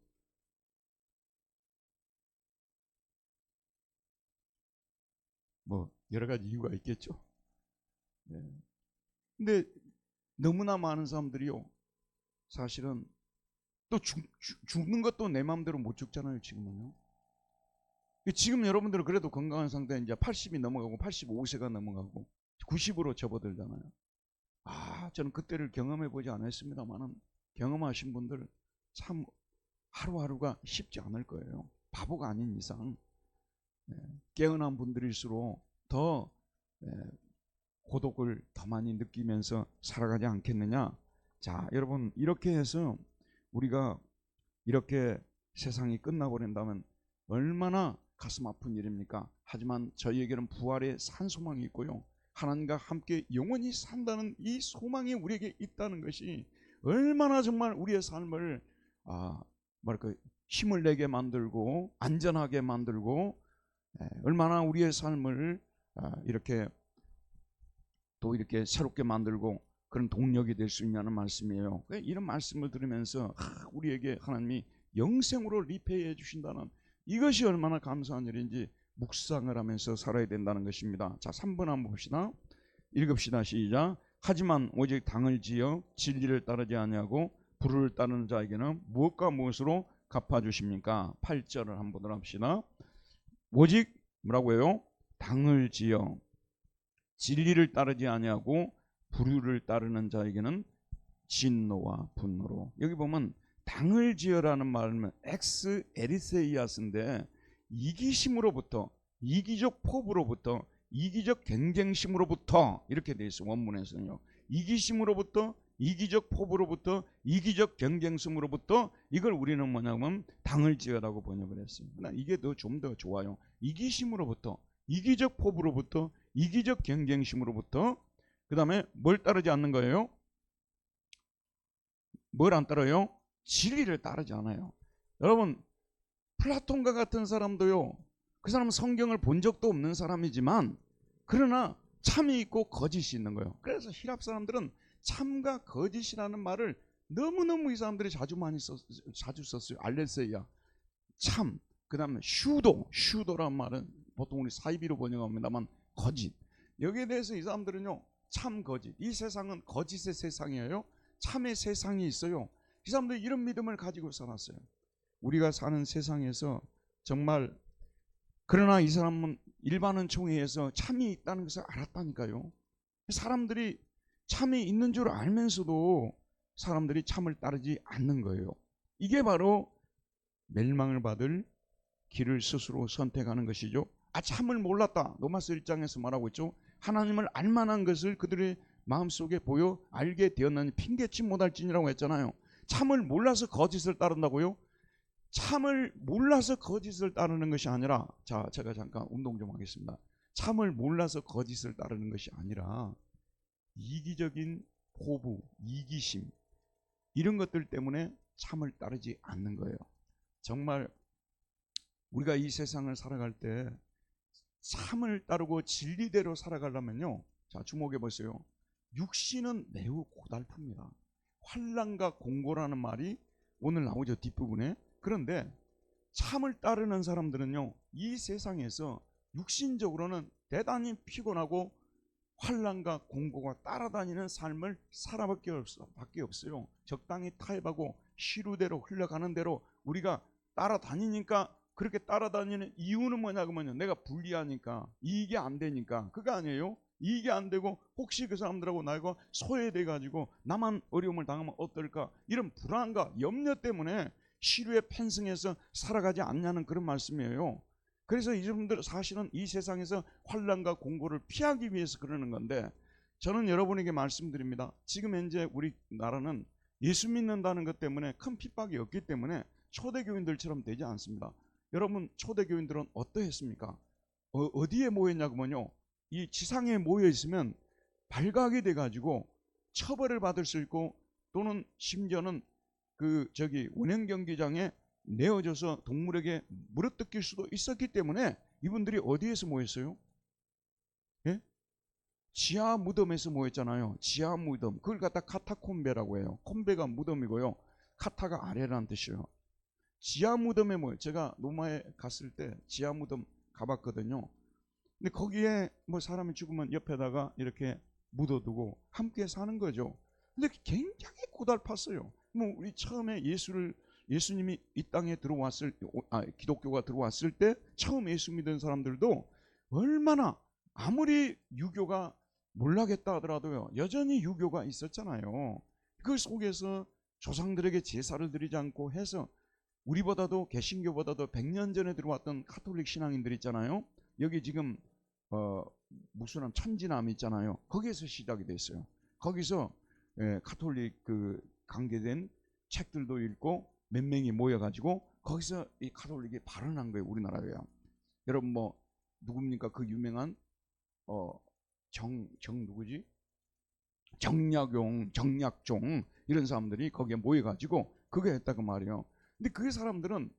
A: 여러 가지 이유가 있겠죠. 네. 근데 너무나 많은 사람들이요, 사실은 또 죽는 것도 내 마음대로 못 죽잖아요. 지금은요. 지금 여러분들은 그래도 건강한 상태, 이제 80이 넘어가고 85세가 넘어가고 90으로 접어들잖아요. 저는 그때를 경험해 보지 않았습니다만은 경험하신 분들 참 하루하루가 쉽지 않을 거예요. 바보가 아닌 이상. 깨어난 분들일수록 더 고독을 더 많이 느끼면서 살아가지 않겠느냐. 자, 여러분, 이렇게 해서 우리가 이렇게 세상이 끝나버린다면 얼마나 가슴 아픈 일입니까? 하지만 저희에게는 부활의 산 소망이 있고요, 하나님과 함께 영원히 산다는 이 소망이 우리에게 있다는 것이 얼마나 정말 우리의 삶을 힘을 내게 만들고 안전하게 만들고 얼마나 우리의 삶을 이렇게 또 이렇게 새롭게 만들고 그런 동력이 될 수 있냐는 말씀이에요. 이런 말씀을 들으면서 우리에게 하나님이 영생으로 리페이해 주신다는 이것이 얼마나 감사한 일인지 묵상을 하면서 살아야 된다는 것입니다. 자, 3번 한번 봅시다. 읽읍시다. 시작. 하지만 오직 당을 지어 진리를 따르지 아니하고 불의를 따르는 자에게는 무엇과 무엇으로 갚아주십니까? 8절을 한번 보도록 합시다. 오직 뭐라고 해요? 당을 지어 진리를 따르지 아니하고 불의를 따르는 자에게는 진노와 분노로. 여기 보면 당을 지어라는 말은 엑스 에리세이아스인데 이기심으로부터, 이기적 포부로부터, 이기적 경쟁심으로부터 이렇게 돼 있어요. 원문에서는요. 이기심으로부터, 이기적 포부로부터, 이기적 경쟁심으로부터, 이걸 우리는 뭐냐면 당을 지어라고 번역을 했어요. 이게 좀 더 좋아요. 이기심으로부터. 이기적 포부로부터, 이기적 경쟁심으로부터, 그 다음에 뭘 따르지 않는 거예요? 뭘 안 따라요? 진리를 따르지 않아요. 여러분, 플라톤과 같은 사람도요, 그 사람은 성경을 본 적도 없는 사람이지만 그러나 참이 있고 거짓이 있는 거예요. 그래서 히랍 사람들은 참과 거짓이라는 말을 너무너무 이 사람들이 자주 썼어요. 알레세이아, 참, 그 다음에 슈도란 말은 보통 우리 사이비로 번역합니다만 거짓. 여기에 대해서 이 사람들은요, 참, 거짓. 이 세상은 거짓의 세상이에요. 참의 세상이 있어요. 이 사람들이 이런 믿음을 가지고 살았어요. 우리가 사는 세상에서 정말, 그러나 이 사람은 일반은총회에서 참이 있다는 것을 알았다니까요. 사람들이 참이 있는 줄 알면서도 사람들이 참을 따르지 않는 거예요. 이게 바로 멸망을 받을 길을 스스로 선택하는 것이죠. 참을 몰랐다. 로마서 1장에서 말하고 있죠. 하나님을 알만한 것을 그들의 마음속에 보여 알게 되었느니 핑계치 못할지니라고 했잖아요. 참을 몰라서 거짓을 따른다고요? 참을 몰라서 거짓을 따르는 것이 아니라, 자, 제가 잠깐 운동 좀 하겠습니다. 참을 몰라서 거짓을 따르는 것이 아니라 이기적인 포부, 이기심, 이런 것들 때문에 참을 따르지 않는 거예요. 정말 우리가 이 세상을 살아갈 때 참을 따르고 진리대로 살아가려면요, 자, 주목해 보세요. 육신은 매우 고달픕니다. 환난과 공고라는 말이 오늘 나오죠, 뒷부분에. 그런데 참을 따르는 사람들은요, 이 세상에서 육신적으로는 대단히 피곤하고 환난과 공고가 따라다니는 삶을 살아밖에 없어요. 적당히 타협하고 시루대로 흘러가는 대로 우리가 따라다니니까, 그렇게 따라다니는 이유는 뭐냐 그러면요, 내가 불리하니까, 이익이 안 되니까. 그거 아니에요. 이익이 안 되고 혹시 그 사람들하고 나가 소외돼 가지고 나만 어려움을 당하면 어떨까, 이런 불안과 염려 때문에 시루에 편승해서 살아가지 않냐는 그런 말씀이에요. 그래서 이분들 사실은 이 세상에서 환난과 공고를 피하기 위해서 그러는 건데, 저는 여러분에게 말씀드립니다. 지금 현재 우리나라는 예수 믿는다는 것 때문에 큰 핍박이 없기 때문에 초대교인들처럼 되지 않습니다. 여러분, 초대교인들은 어떠했습니까? 어디에 모였냐고면요, 이 지상에 모여 있으면 발각이 돼 가지고 처벌을 받을 수 있고, 또는 심지어는 원형 경기장에 내어져서 동물에게 물어뜯길 수도 있었기 때문에 이분들이 어디에서 모였어요? 예? 지하 무덤에서 모였잖아요. 지하 무덤. 그걸 갖다 카타콤베라고 해요. 콤베가 무덤이고요, 카타가 아래라는 뜻이에요. 지하 무덤에 제가 로마에 갔을 때 지하 무덤 가봤거든요. 근데 거기에 뭐 사람이 죽으면 옆에다가 이렇게 묻어두고 함께 사는 거죠. 근데 굉장히 고달팠어요. 뭐 우리 처음에 예수님이 이 땅에 기독교가 들어왔을 때 처음 예수 믿은 사람들도 얼마나, 아무리 유교가 몰락했다 하더라도요, 여전히 유교가 있었잖아요. 그 속에서 조상들에게 제사를 드리지 않고 해서, 우리보다도 개신교보다도 100년 전에 들어왔던 카톨릭 신앙인들 있잖아요. 여기 지금 무슨 천지남 있잖아요. 거기에서 시작이 됐어요. 거기서 카톨릭 관계된 책들도 읽고 몇 명이 모여가지고 거기서 이 카톨릭이 발언한 거예요, 우리나라에요. 여러분 뭐 누굽니까? 그 유명한 누구지? 정약종 이런 사람들이 거기에 모여가지고 그거 했다고 말이에요. 근데 그 사람들은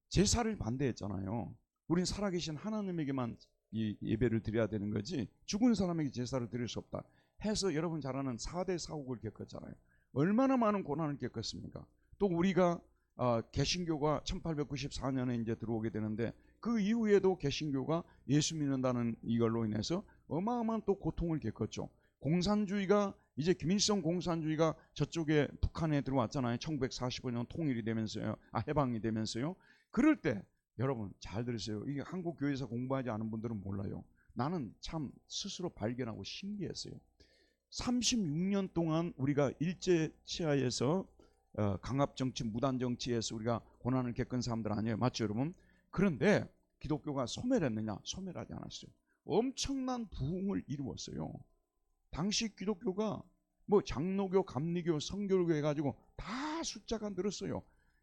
A: 제사를 반대했잖아요. 우린 살아계신 하나님에게만 이 예배를 드려야 되는 거지 죽은 사람에게 제사를 드릴 수 없다 해서, 여러분 잘 아는 4대 사국을 겪었잖아요. 얼마나 많은 고난을 겪었습니까? 또 우리가 개신교가 1894년에 이제 들어오게 되는데, 그 이후에도 개신교가 예수 믿는다는 이걸로 인해서 어마어마한 또 고통을 겪었죠. 공산주의가, 이제 김일성 공산주의가 저쪽에 북한에 들어왔잖아요. 1945년 통일이 되면서요, 해방이 되면서요. 그럴 때 여러분 잘 들으세요. 이게 한국 교회에서 공부하지 않은 분들은 몰라요. 나는 참 스스로 발견하고 신기했어요. 36년 동안 우리가 일제 치하에서 강압정치, 무단정치에서 우리가 고난을 겪은 사람들 아니에요. 맞죠 여러분? 그런데 기독교가 소멸했느냐? 소멸하지 않았어요. 엄청난 부흥을 이루었어요. 당시 기독교가 뭐 장로교, 감리교, 성교교 해가지고 다 숫자가 늘었어요.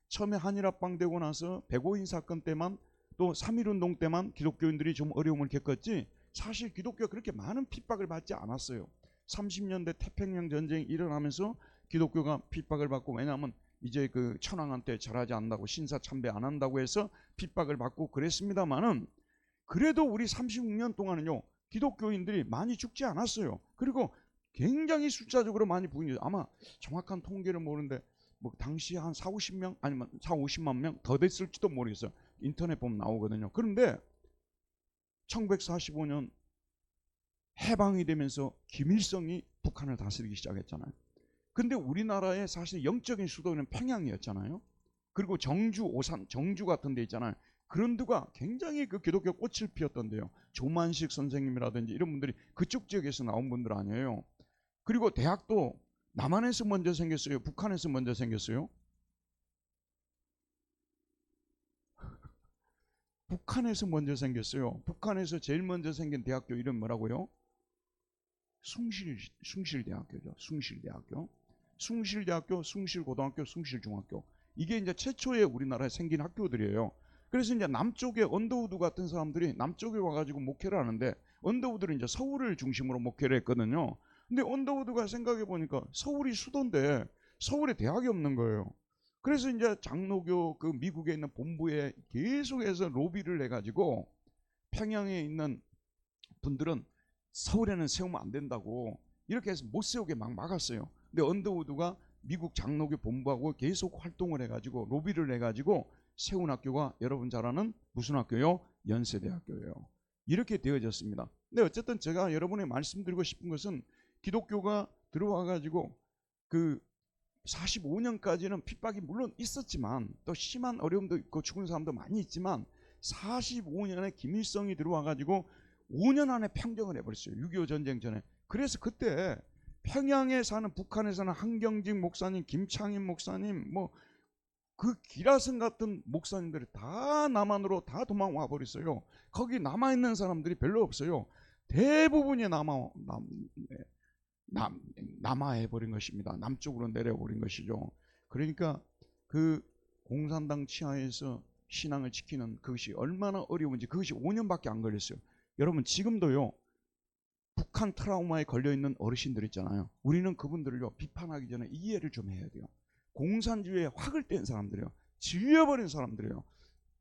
A: 처음에 한일합방 되고 나서 백오인 사건 때만 또 3.1운동 때만 기독교인들이 좀 어려움을 겪었지 사실 기독교가 그렇게 많은 핍박을 받지 않았어요. 30년대 태평양 전쟁이 일어나면서 기독교가 핍박을 받고, 왜냐하면 이제 그 천황한테 절하지 않는다고, 신사 참배 안 한다고 해서 핍박을 받고 그랬습니다만은, 그래도 우리 36년 동안은요 기독교인들이 많이 죽지 않았어요. 그리고 굉장히 숫자적으로 많이 부인해요. 아마 정확한 통계를 모르는데 뭐 당시 한 4, 50명 아니면 4, 50만 명 더 됐을지도 모르겠어요. 인터넷 보면 나오거든요. 그런데 1945년 해방이 되면서 김일성이 북한을 다스리기 시작했잖아요. 근데 우리나라의 사실 영적인 수도는 평양이었잖아요. 그리고 정주, 오산, 정주 같은 데 있잖아요. 그런 데가 굉장히 그 기독교 꽃을 피웠던데요. 조만식 선생님이라든지 이런 분들이 그쪽 지역에서 나온 분들 아니에요. 그리고 대학도 남한에서 먼저 생겼어요? 북한에서 먼저 생겼어요? 북한에서 먼저 생겼어요. 북한에서 제일 먼저 생긴 대학교 이름 뭐라고요? 숭실대학교죠. 숭실대학교. 숭실대학교, 숭실고등학교, 숭실중학교. 이게 이제 최초의 우리나라에 생긴 학교들이에요. 그래서 이제 남쪽에 언더우드 같은 사람들이 남쪽에 와가지고 목회를 하는데, 언더우드는 이제 서울을 중심으로 목회를 했거든요. 근데 언더우드가 생각해 보니까 서울이 수도인데 서울에 대학이 없는 거예요. 그래서 이제 장로교 그 미국에 있는 본부에 계속해서 로비를 해가지고 평양에 있는 분들은 서울에는 세우면 안 된다고 이렇게 해서 못 세우게 막 막았어요. 근데 언더우드가 미국 장로교 본부하고 계속 활동을 해가지고 로비를 해가지고 세운 학교가 여러분 잘 아는 무슨 학교요? 연세대학교예요. 이렇게 되어졌습니다. 근데 어쨌든 제가 여러분에 말씀드리고 싶은 것은, 기독교가 들어와가지고 그 45년까지는 핍박이 물론 있었지만 또 심한 어려움도 있고 죽은 사람도 많이 있지만, 45년에 김일성이 들어와가지고 5년 안에 평정을 해버렸어요. 6.25 전쟁 전에. 그래서 그때 평양에 사는, 북한에 사는 한경직 목사님, 김창인 목사님, 뭐 그 기라성 같은 목사님들이 다 남한으로 다 도망와 버렸어요. 거기 남아있는 사람들이 별로 없어요. 대부분이 남하해버린 것입니다. 남쪽으로 내려버린 것이죠. 그러니까 그 공산당 치하에서 신앙을 지키는 그것이 얼마나 어려운지, 그것이 5년밖에 안 걸렸어요. 여러분 지금도요 북한 트라우마에 걸려있는 어르신들 있잖아요. 우리는 그분들을요 비판하기 전에 이해를 좀 해야 돼요. 공산주의에 확을 뗀 사람들이에요. 질려버린 사람들이에요.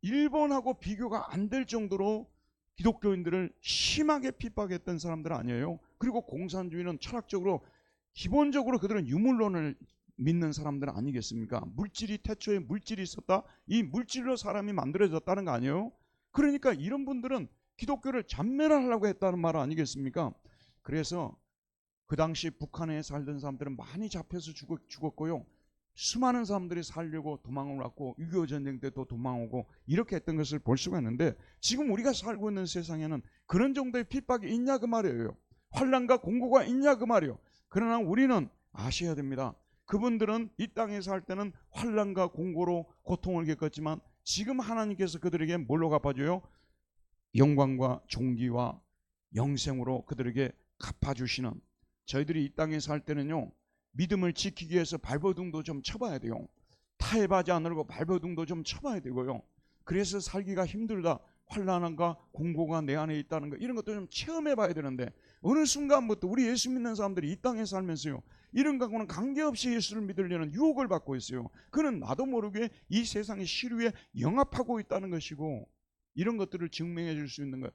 A: 일본하고 비교가 안 될 정도로 기독교인들을 심하게 핍박했던 사람들 아니에요. 그리고 공산주의는 철학적으로 기본적으로 그들은 유물론을 믿는 사람들 아니겠습니까? 물질이, 태초에 물질이 있었다, 이 물질로 사람이 만들어졌다는 거 아니에요? 그러니까 이런 분들은 기독교를 잔멸하려고 했다는 말 아니겠습니까? 그래서 그 당시 북한에 살던 사람들은 많이 잡혀서 죽었고요. 수많은 사람들이 살려고 도망을 왔고 6.25 전쟁 때도 도망오고 이렇게 했던 것을 볼 수가 있는데, 지금 우리가 살고 있는 세상에는 그런 정도의 핍박이 있냐 그 말이에요. 환난과 공고가 있냐 그 말이에요. 그러나 우리는 아셔야 됩니다. 그분들은 이 땅에 살 때는 환난과 공고로 고통을 겪었지만 지금 하나님께서 그들에게 뭘로 갚아줘요? 영광과 존귀와 영생으로 그들에게 갚아주시는, 저희들이 이 땅에 살 때는요 믿음을 지키기 위해서 발버둥도 좀 쳐봐야 돼요. 타협하지 않으려고 발버둥도 좀 쳐봐야 되고요. 그래서 살기가 힘들다, 환난과 공고가 내 안에 있다는 거, 이런 것도 좀 체험해 봐야 되는데, 어느 순간부터 우리 예수 믿는 사람들이 이 땅에 살면서요 이런 것과는 관계없이 예수를 믿으려는 유혹을 받고 있어요. 그는 나도 모르게 이 세상의 시류에 영합하고 있다는 것이고, 이런 것들을 증명해 줄 수 있는 것,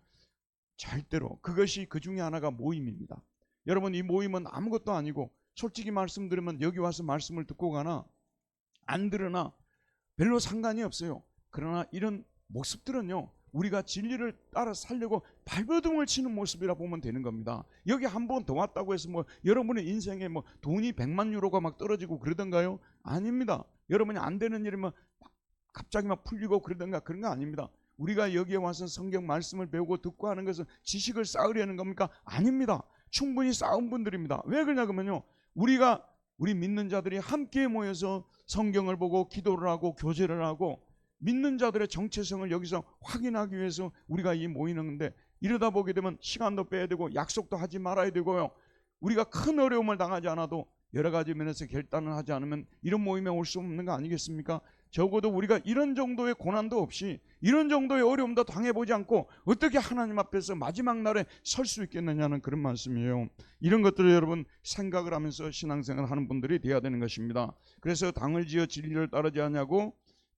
A: 절대로 그것이 그 중에 하나가 모임입니다. 여러분 이 모임은 아무것도 아니고, 솔직히 말씀드리면 여기 와서 말씀을 듣고 가나 안 들으나 별로 상관이 없어요. 그러나 이런 모습들은요 우리가 진리를 따라 살려고 발버둥을 치는 모습이라 보면 되는 겁니다. 여기 한 번 더 왔다고 해서 뭐 여러분의 인생에 뭐 돈이 100만 유로가 막 떨어지고 그러던가요? 아닙니다. 여러분이 안 되는 일이면 갑자기 막 풀리고 그러던가, 그런 거 아닙니다. 우리가 여기에 와서 성경 말씀을 배우고 듣고 하는 것은 지식을 쌓으려는 겁니까? 아닙니다. 충분히 쌓은 분들입니다. 왜 그러냐 그러면요, 우리 믿는 자들이 함께 모여서 성경을 보고 기도를 하고 교제를 하고 믿는 자들의 정체성을 여기서 확인하기 위해서 우리가 이 모이는데, 이러다 보게 되면 시간도 빼야 되고 약속도 하지 말아야 되고요, 우리가 큰 어려움을 당하지 않아도 여러 가지 면에서 결단을 하지 않으면 이런 모임에 올 수 없는 거 아니겠습니까? 적어도 우리가 이런 정도의 고난도 없이 이런 정도의 어려움도 당해보지 않고 어떻게 하나님 앞에서 마지막 날에 설 수 있겠느냐는 그런 말씀이에요. 이런 것들을 여러분 생각을 하면서 신앙생활을 하는 분들이 되어야 되는 것입니다. 그래서 당을 지어 진리를 따르지 않냐고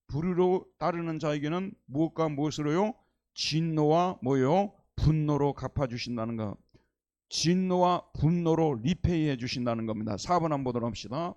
A: 불의로 따르는 자에게는 무엇과 무엇으로요? 진노와 뭐요? 분노로 갚아주신다는 것. 진노와 분노로 리페이해 주신다는 겁니다. 4번 한번 보도록 합시다.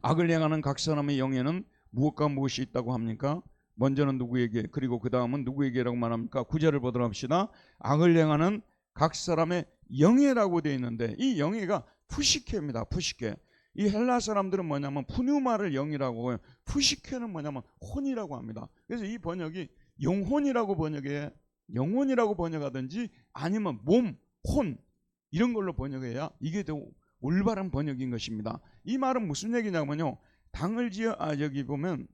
A: 악을 행하는 각 사람의 영에는 무엇과 무엇이 있다고 합니까? 먼저는 누구에게, 그리고 그 다음은 누구에게라고 말합니까? 9절을 보도록 합시다. 악을 행하는 각 사람의 영예라고 되어 있는데 이 영예가 푸시케입니다. 푸시케. 이 헬라 사람들은 뭐냐면 푸뉴마를 영이라고 해요. 푸시케는 뭐냐면 혼이라고 합니다. 그래서 이 번역이 영혼이라고 번역해, 영혼이라고 번역하든지 아니면 몸, 혼 이런 걸로 번역해야 이게 더 올바른 번역인 것입니다. 이 말은 무슨 얘기냐면요, 당을 지어 여기 보면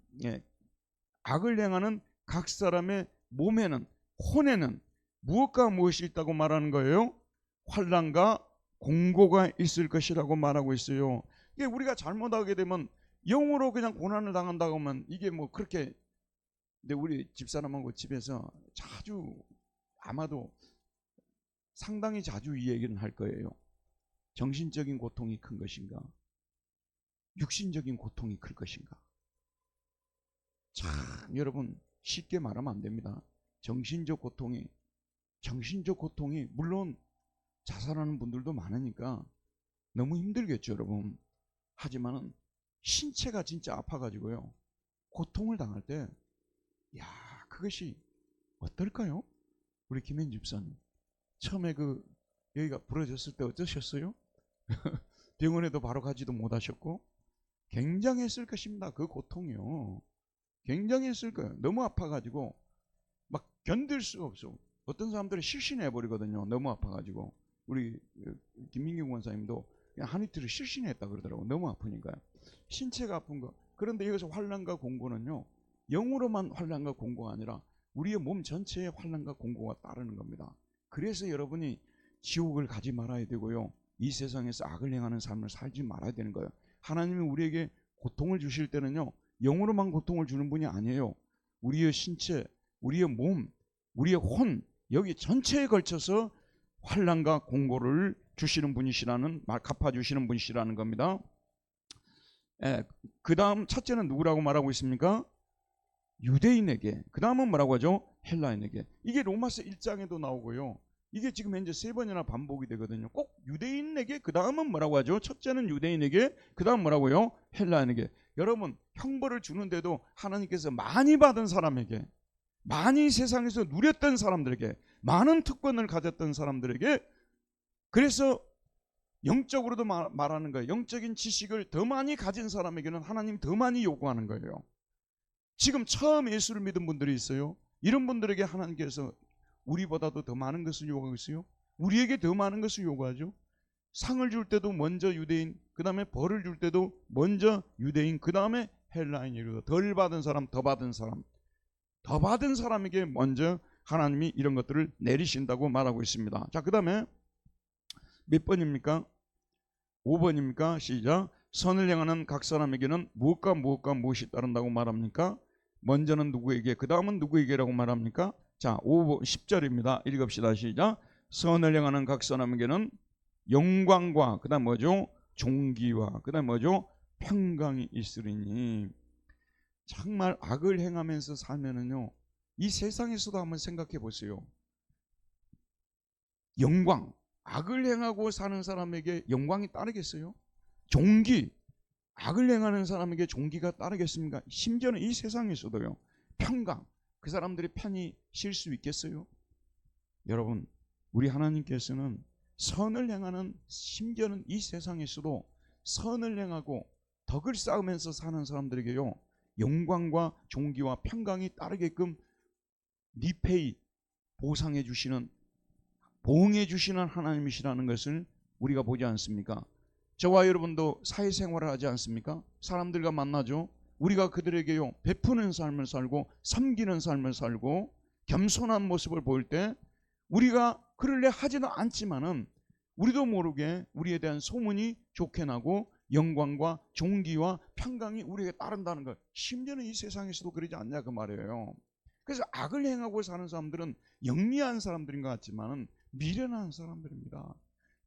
A: 악을 행하는 각 사람의 몸에는, 혼에는 무엇과 무엇이 있다고 말하는 거예요? 환난과 공고가 있을 것이라고 말하고 있어요. 이게 우리가 잘못하게 되면 영으로 그냥 고난을 당한다고 하면 이게 뭐 그렇게, 근데 우리 집사람하고 집에서 자주, 아마도 상당히 자주 이 얘기는 할 거예요. 정신적인 고통이 큰 것인가, 육신적인 고통이 클 것인가. 참 여러분 쉽게 말하면 안 됩니다. 정신적 고통이 물론 자살하는 분들도 많으니까 너무 힘들겠죠 여러분. 하지만은 신체가 진짜 아파가지고요 고통을 당할 때, 야 그것이 어떨까요? 우리 김현 집사님 처음에 여기가 부러졌을 때 어떠셨어요? 병원에도 바로 가지도 못하셨고 굉장했을 것입니다. 그 고통이요 굉장했을 거예요. 너무 아파가지고 막 견딜 수가 없어. 어떤 사람들은 실신해버리거든요. 너무 아파가지고. 우리 김민경 원사님도 그냥 한 이틀을 실신했다 그러더라고요. 너무 아프니까요. 신체가 아픈 거. 그런데 여기서 환난과 공고는요 영으로만 환난과 공고가 아니라 우리의 몸 전체에 환난과 공고가 따르는 겁니다. 그래서 여러분이 지옥을 가지 말아야 되고요 이 세상에서 악을 행하는 삶을 살지 말아야 되는 거예요. 하나님이 우리에게 고통을 주실 때는요 영으로만 고통을 주는 분이 아니에요. 우리의 신체, 우리의 몸, 우리의 혼, 여기 전체에 걸쳐서 환난과 공고를 주시는 분이시라는 말, 갚아주시는 분이시라는 겁니다. 그 다음 첫째는 누구라고 말하고 있습니까? 유대인에게. 그 다음은 뭐라고 하죠? 헬라인에게. 이게 로마서 1장에도 나오고요 이게 지금 현재 3번이나 반복이 되거든요. 꼭 유대인에게, 그 다음은 뭐라고 하죠? 첫째는 유대인에게, 그 다음 뭐라고요? 헬라인에게. 여러분 형벌을 주는데도 하나님께서 많이 받은 사람에게, 많이 세상에서 누렸던 사람들에게, 많은 특권을 가졌던 사람들에게, 그래서 영적으로도 말하는 거예요. 영적인 지식을 더 많이 가진 사람에게는 하나님 더 많이 요구하는 거예요. 지금 처음 예수를 믿은 분들이 있어요. 이런 분들에게 하나님께서 우리보다도 더 많은 것을 요구하고 있어요. 우리에게 더 많은 것을 요구하죠. 상을 줄 때도 먼저 유대인, 그 다음에 벌을 줄 때도 먼저 유대인, 그 다음에 헬라인이고, 덜 받은 사람, 더 받은 사람, 더 받은 사람에게 먼저 하나님이 이런 것들을 내리신다고 말하고 있습니다. 자, 그 다음에 몇 번입니까? 5번입니까? 시작. 선을 행하는 각 사람에게는 무엇과 무엇이 따른다고 말합니까? 먼저는 누구에게, 그 다음은 누구에게라고 말합니까? 자, 10절입니다. 읽읍시다. 시작. 선을 행하는 각 사람에게는 영광과, 그 다음 뭐죠? 존귀와, 그 다음 뭐죠? 평강이 있으리니. 정말 악을 행하면서 살면은요 이 세상에서도 한번 생각해 보세요. 영광, 악을 행하고 사는 사람에게 영광이 따르겠어요? 존귀, 악을 행하는 사람에게 존귀가 따르겠습니까? 심지어는 이 세상에서도요 평강, 그 사람들이 편히 쉴 수 있겠어요? 여러분 우리 하나님께서는 선을 행하는, 심지어는 이 세상에서도 선을 행하고 덕을 쌓으면서 사는 사람들에게요 영광과 존귀와 평강이 따르게끔 리페이, 보상해 주시는, 보응해 주시는 하나님이시라는 것을 우리가 보지 않습니까? 저와 여러분도 사회생활을 하지 않습니까? 사람들과 만나죠. 우리가 그들에게요 베푸는 삶을 살고 섬기는 삶을 살고 겸손한 모습을 보일 때 우리가 그럴래 하지는 않지만은 우리도 모르게 우리에 대한 소문이 좋게 나고 영광과 존귀와 평강이 우리에게 따른다는 것. 심지어는 이 세상에서도 그러지 않냐 그 말이에요. 그래서 악을 행하고 사는 사람들은 영리한 사람들인 것 같지만 미련한 사람들입니다.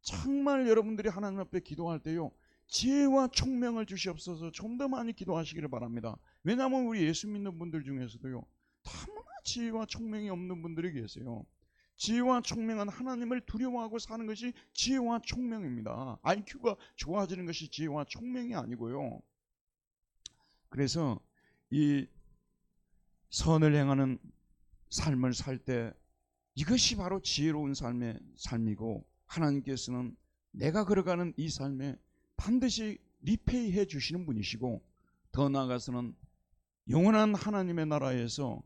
A: 정말 여러분들이 하나님 앞에 기도할 때요, 지혜와 총명을 주시옵소서 좀 더 많이 기도하시기를 바랍니다. 왜냐하면 우리 예수 믿는 분들 중에서도요, 너무나 지혜와 총명이 없는 분들이 계세요. 지혜와 총명은 하나님을 두려워하고 사는 것이 지혜와 총명입니다. IQ가 좋아지는 것이 지혜와 총명이 아니고요. 그래서 이 선을 행하는 삶을 살 때 이것이 바로 지혜로운 삶의 삶이고, 하나님께서는 내가 걸어가는 이 삶에 반드시 리페이해 주시는 분이시고, 더 나아가서는 영원한 하나님의 나라에서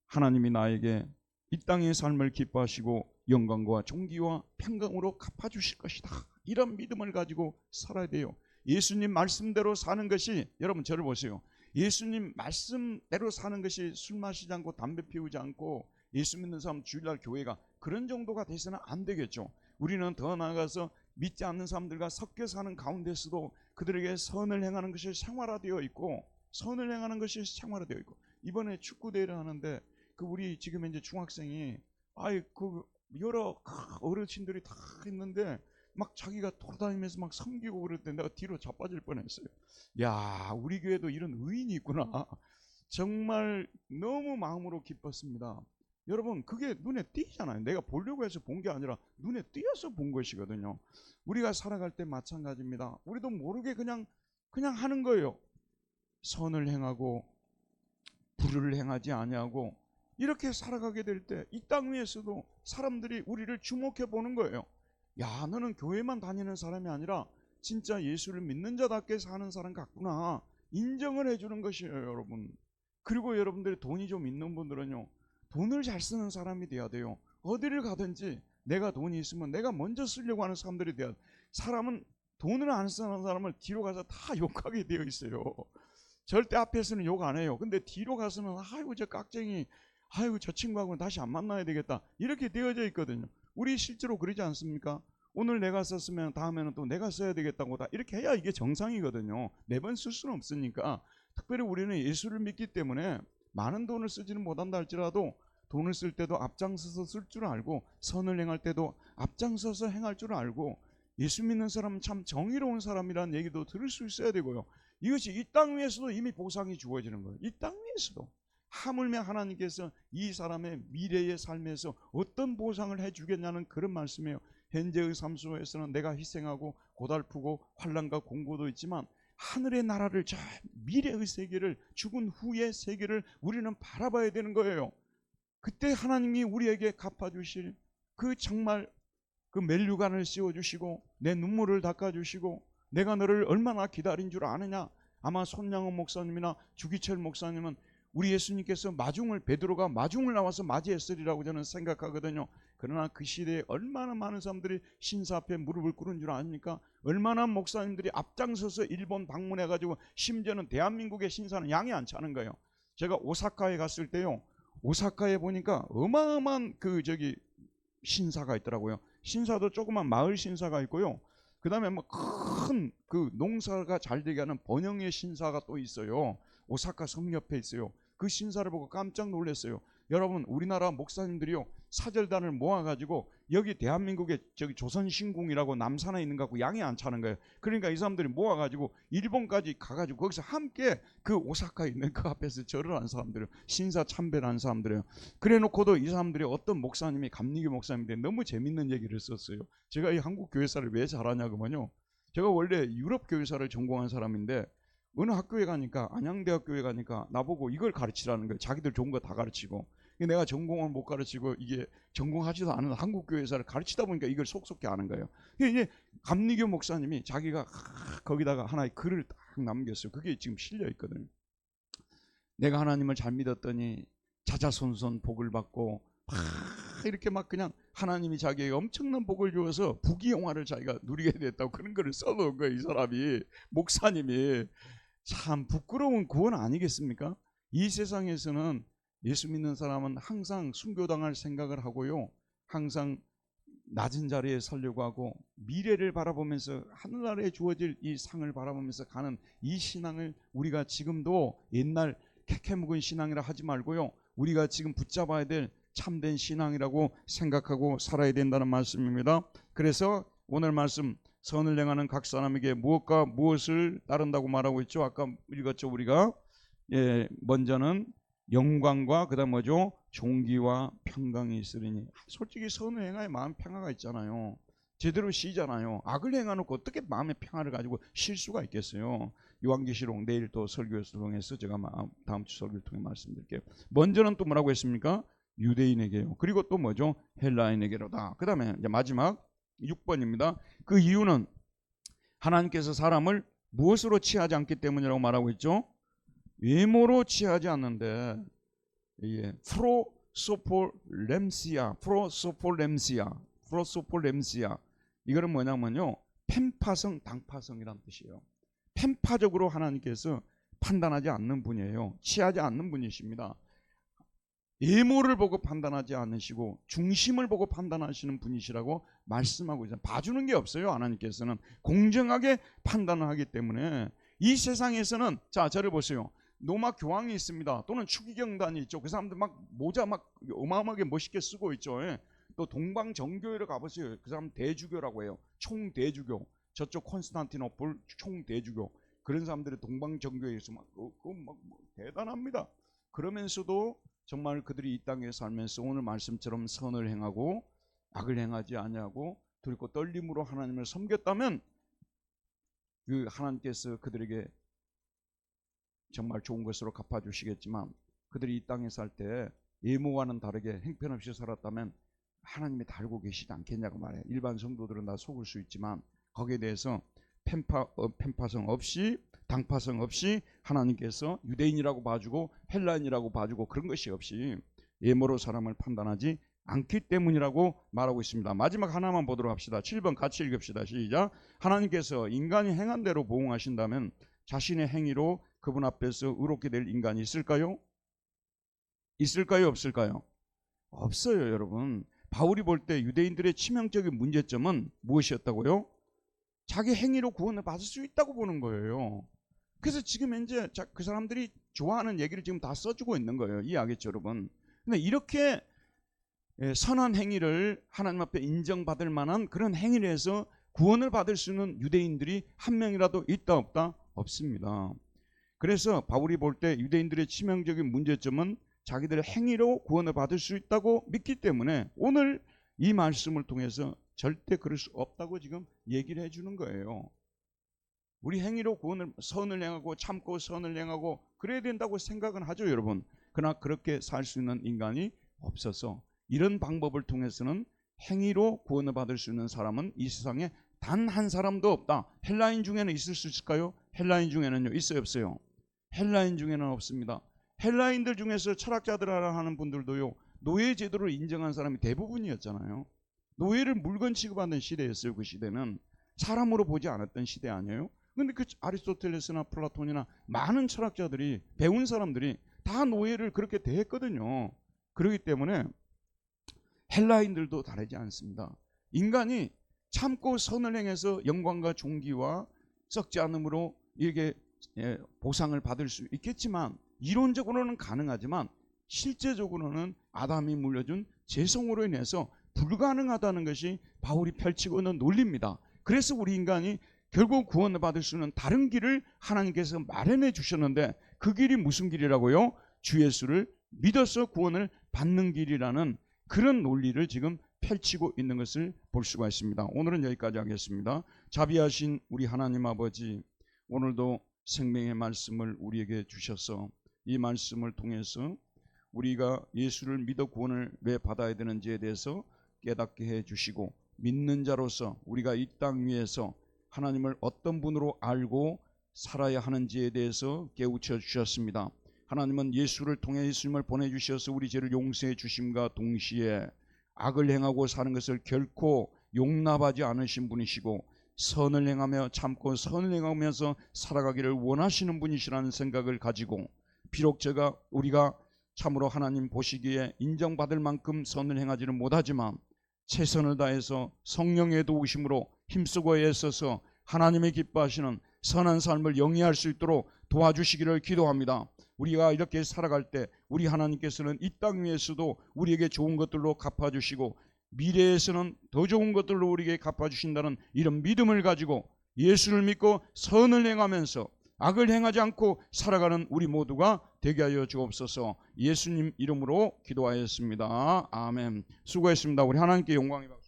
A: 하나님이 나에게 이 땅의 삶을 기뻐하시고 영광과 존귀와 평강으로 갚아주실 것이다, 이런 믿음을 가지고 살아야 돼요. 예수님 말씀대로 사는 것이, 여러분 저를 보세요. 예수님 말씀대로 사는 것이 술 마시지 않고 담배 피우지 않고 예수 믿는 사람 주일날 교회가 그런 정도가 돼서는 안 되겠죠. 우리는 더 나아가서 믿지 않는 사람들과 섞여 사는 가운데서도 그들에게 선을 행하는 것이 생활화되어 있고, 선을 행하는 것이 생활화되어 있고, 이번에 축구 대회를 하는데 그 우리 지금 이제 중학생이 그 여러 어르신들이 다 있는데 막 자기가 돌아다니면서 막 섬기고 그럴 때 내가 뒤로 자빠질 뻔했어요. 야, 우리 교회도 이런 의인이 있구나. 정말 너무 마음으로 기뻤습니다. 여러분, 그게 눈에 띄잖아요. 내가 보려고 해서 본 게 아니라 눈에 띄어서 본 것이거든요. 우리가 살아갈 때 마찬가지입니다. 우리도 모르게 그냥 하는 거예요. 선을 행하고 불의를 행하지 아니하고 이렇게 살아가게 될 때 이 땅 위에서도 사람들이 우리를 주목해 보는 거예요. 야, 너는 교회만 다니는 사람이 아니라 진짜 예수를 믿는 자답게 사는 사람 같구나, 인정을 해주는 것이에요, 여러분. 그리고 여러분들이 돈이 좀 있는 분들은요, 돈을 잘 쓰는 사람이 돼야 돼요. 어디를 가든지 내가 돈이 있으면 내가 먼저 쓰려고 하는 사람들이 돼야 돼요. 사람은 돈을 안 쓰는 사람을 뒤로 가서 다 욕하게 되어 있어요. 절대 앞에서는 욕 안 해요. 근데 뒤로 가서는 아이고 저 깍쟁이, 아이고 저 친구하고는 다시 안 만나야 되겠다, 이렇게 되어져 있거든요. 우리 실제로 그러지 않습니까? 오늘 내가 썼으면 다음에는 또 내가 써야 되겠다고 다 이렇게 해야 이게 정상이거든요. 매번 쓸 수는 없으니까. 특별히 우리는 예수를 믿기 때문에 많은 돈을 쓰지는 못한다 할지라도 돈을 쓸 때도 앞장서서 쓸 줄 알고, 선을 행할 때도 앞장서서 행할 줄 알고, 예수 믿는 사람은 참 정의로운 사람이라는 얘기도 들을 수 있어야 되고요. 이것이 이 땅 위에서도 이미 보상이 주어지는 거예요. 이 땅 위에서도. 하물며 하나님께서 이 사람의 미래의 삶에서 어떤 보상을 해주겠냐는 그런 말씀이에요. 현재의 삶 속에서는 내가 희생하고 고달프고 환난과 공고도 있지만 하늘의 나라를, 저 미래의 세계를, 죽은 후의 세계를 우리는 바라봐야 되는 거예요. 그때 하나님이 우리에게 갚아주실 그 정말 그 면류관을 씌워주시고 내 눈물을 닦아주시고 내가 너를 얼마나 기다린 줄 아느냐. 아마 손양원 목사님이나 주기철 목사님은 우리 예수님께서 베드로가 마중을 나와서 맞이했으리라고 저는 생각하거든요. 그러나 그 시대에 얼마나 많은 사람들이 신사 앞에 무릎을 꿇은 줄 아십니까? 얼마나 목사님들이 앞장서서 일본 방문해가지고, 심지어는 대한민국의 신사는 양이 안 차는 거예요. 제가 오사카에 갔을 때요, 오사카에 보니까 어마어마한 신사가 있더라고요. 신사도 조그만 마을 신사가 있고요, 그 다음에 뭐 큰 그 농사가 잘 되게 하는 번영의 신사가 또 있어요. 오사카 성 옆에 있어요. 그 신사를 보고 깜짝 놀랐어요. 여러분, 우리나라 목사님들이요, 사절단을 모아가지고 여기 대한민국의 조선신궁이라고 남산에 있는 거 갖고 양이 안 차는 거예요. 그러니까 이 사람들이 모아가지고 일본까지 가가지고 거기서 함께 그 오사카에 있는 그 앞에서 절을 한 사람들이에요. 신사 참배를 한 사람들이에요. 그래 놓고도 이 사람들이, 어떤 목사님이, 감리교 목사님인데 너무 재밌는 얘기를 썼어요. 제가 이 한국 교회사를 왜 잘하냐고만요, 제가 원래 유럽 교회사를 전공한 사람인데 어느 학교에 가니까, 안양대학교에 가니까 나보고 이걸 가르치라는 거예요. 자기들 좋은 거 다 가르치고. 내가 전공은 못 가르치고 이게 전공하지도 않은 한국교회사를 가르치다 보니까 이걸 속속히 아는 거예요. 이제 감리교 목사님이 자기가 거기다가 하나의 글을 딱 남겼어요. 그게 지금 실려 있거든요. 내가 하나님을 잘 믿었더니 자자손손 복을 받고 이렇게 막 그냥 하나님이 자기에게 엄청난 복을 주어서 부귀영화를 자기가 누리게 됐다고 그런 글을 써놓은 거예요. 이 사람이, 목사님이. 참 부끄러운 구원 아니겠습니까? 이 세상에서는 예수 믿는 사람은 항상 순교당할 생각을 하고요, 항상 낮은 자리에 서려고 하고 미래를 바라보면서 하늘나라에 주어질 이 상을 바라보면서 가는 이 신앙을 우리가 지금도 옛날 캐캐 묵은 신앙이라 하지 말고요, 우리가 지금 붙잡아야 될 참된 신앙이라고 생각하고 살아야 된다는 말씀입니다. 그래서 오늘 말씀, 선을 행하는 각 사람에게 무엇과 무엇을 따른다고 말하고 있죠. 아까 읽었죠 우리가. 먼저는 영광과 그다음 뭐죠? 존귀와 평강이 있으리니. 솔직히 선을 행하여 마음 평화가 있잖아요. 제대로 쉬잖아요. 악을 행하놓고 어떻게 마음의 평화를 가지고 쉴 수가 있겠어요. 요한계시록 내일 또 설교를 통해서 제가 다음 주 설교를 통해 말씀드릴게요. 먼저는 또 뭐라고 했습니까? 유대인에게요. 그리고 또 뭐죠? 헬라인에게로다. 그 다음에 이제 마지막 6번입니다. 그 이유는 하나님께서 사람을 무엇으로 취하지 않기 때문이라고 말하고 있죠? 외모로 취하지 않는데, 프로소폴렘시아, 이거는 뭐냐면요, 편파성, 당파성이란 뜻이에요. 편파적으로 하나님께서 판단하지 않는 분이에요. 취하지 않는 분이십니다. 외모를 보고 판단하지 않으시고 중심을 보고 판단하시는 분이시라고 말씀하고 있어요. 봐주는 게 없어요. 하나님께서는 공정하게 판단을 하기 때문에. 이 세상에서는, 자, 저를 보세요. 노마 교황이 있습니다. 또는 추기경단이 있죠. 그 사람들 막 모자 막 어마어마하게 멋있게 쓰고 있죠. 또 동방정교회를 가보세요. 그 사람 대주교라고 해요. 총대주교. 저쪽 콘스탄티노플 총대주교. 그런 사람들이 동방정교회에서 막 대단합니다. 그러면서도 정말 그들이 이 땅에 살면서 오늘 말씀처럼 선을 행하고 악을 행하지 아니하고 두렵고 떨림으로 하나님을 섬겼다면, 그 하나님께서 그들에게 정말 좋은 것으로 갚아주시겠지만, 그들이 이 땅에 살 때 외모와는 다르게 형편없이 살았다면 하나님이 다 알고 계시지 않겠냐고 말해요. 일반 성도들은 다 속을 수 있지만 거기에 대해서 편파성 없이, 당파성 없이 하나님께서 유대인이라고 봐주고 헬라인이라고 봐주고 그런 것이 없이 외모로 사람을 판단하지 않기 때문이라고 말하고 있습니다. 마지막 하나만 보도록 합시다. 7번 같이 읽읍시다. 시작. 하나님께서 인간이 행한 대로 보응하신다면 자신의 행위로 그분 앞에서 의롭게 될 인간이 있을까요? 있을까요? 없을까요? 없어요, 여러분. 바울이 볼 때 유대인들의 치명적인 문제점은 무엇이었다고요? 자기 행위로 구원을 받을 수 있다고 보는 거예요. 그래서 지금 이제 그 사람들이 좋아하는 얘기를 지금 다 써주고 있는 거예요. 이해하겠죠, 여러분? 근데 이렇게 선한 행위를 하나님 앞에 인정받을 만한 그런 행위를 해서 구원을 받을 수 있는 유대인들이 한 명이라도 있다 없다? 없습니다. 그래서 바울이 볼 때 유대인들의 치명적인 문제점은 자기들의 행위로 구원을 받을 수 있다고 믿기 때문에 오늘 이 말씀을 통해서 절대 그럴 수 없다고 지금 얘기를 해주는 거예요. 우리 행위로 선을 행하고 참고 선을 행하고 그래야 된다고 생각은 하죠, 여러분. 그러나 그렇게 살 수 있는 인간이 없어서 이런 방법을 통해서는 행위로 구원을 받을 수 있는 사람은 이 세상에 단 한 사람도 없다. 헬라인 중에는 있을 수 있을까요? 헬라인 중에는요, 있어요, 없어요? 헬라인 중에는 없습니다. 헬라인들 중에서 철학자들이라 하는 분들도요, 노예 제도를 인정한 사람이 대부분이었잖아요. 노예를 물건 취급하는 시대였어요. 그 시대는 사람으로 보지 않았던 시대 아니에요? 근데 그 아리스토텔레스나 플라톤이나 많은 철학자들이, 배운 사람들이 다 노예를 그렇게 대했거든요. 그렇기 때문에 헬라인들도 다르지 않습니다. 인간이 참고 선을 행해서 영광과 존귀와 썩지 않음으로 이렇게 보상을 받을 수 있겠지만, 이론적으로는 가능하지만 실제적으로는 아담이 물려준 죄성으로 인해서 불가능하다는 것이 바울이 펼치고 있는 논리입니다. 그래서 우리 인간이 결국 구원을 받을 수 있는 다른 길을 하나님께서 마련해 주셨는데, 그 길이 무슨 길이라고요? 주 예수를 믿어서 구원을 받는 길이라는 그런 논리를 지금 펼치고 있는 것을 볼 수가 있습니다. 오늘은 여기까지 하겠습니다. 자비하신 우리 하나님 아버지, 오늘도 생명의 말씀을 우리에게 주셔서 이 말씀을 통해서 우리가 예수를 믿어 구원을 왜 받아야 되는지에 대해서 깨닫게 해주시고, 믿는 자로서 우리가 이 땅 위에서 하나님을 어떤 분으로 알고 살아야 하는지에 대해서 깨우쳐 주셨습니다. 하나님은 예수를 통해 예수님을 보내주셔서 우리 죄를 용서해 주심과 동시에 악을 행하고 사는 것을 결코 용납하지 않으신 분이시고, 선을 행하며 참고 선을 행하면서 살아가기를 원하시는 분이시라는 생각을 가지고, 비록 우리가 참으로 하나님 보시기에 인정받을 만큼 선을 행하지는 못하지만 최선을 다해서 성령의 도우심으로 힘쓰고 애써서 하나님의 기뻐하시는 선한 삶을 영위할 수 있도록 도와주시기를 기도합니다. 우리가 이렇게 살아갈 때 우리 하나님께서는 이 땅 위에서도 우리에게 좋은 것들로 갚아주시고 미래에서는 더 좋은 것들로 우리에게 갚아주신다는 이런 믿음을 가지고 예수를 믿고 선을 행하면서 악을 행하지 않고 살아가는 우리 모두가 되게 하여 주옵소서. 예수님 이름으로 기도하였습니다. 아멘. 수고했습니다. 우리 하나님께 영광이 받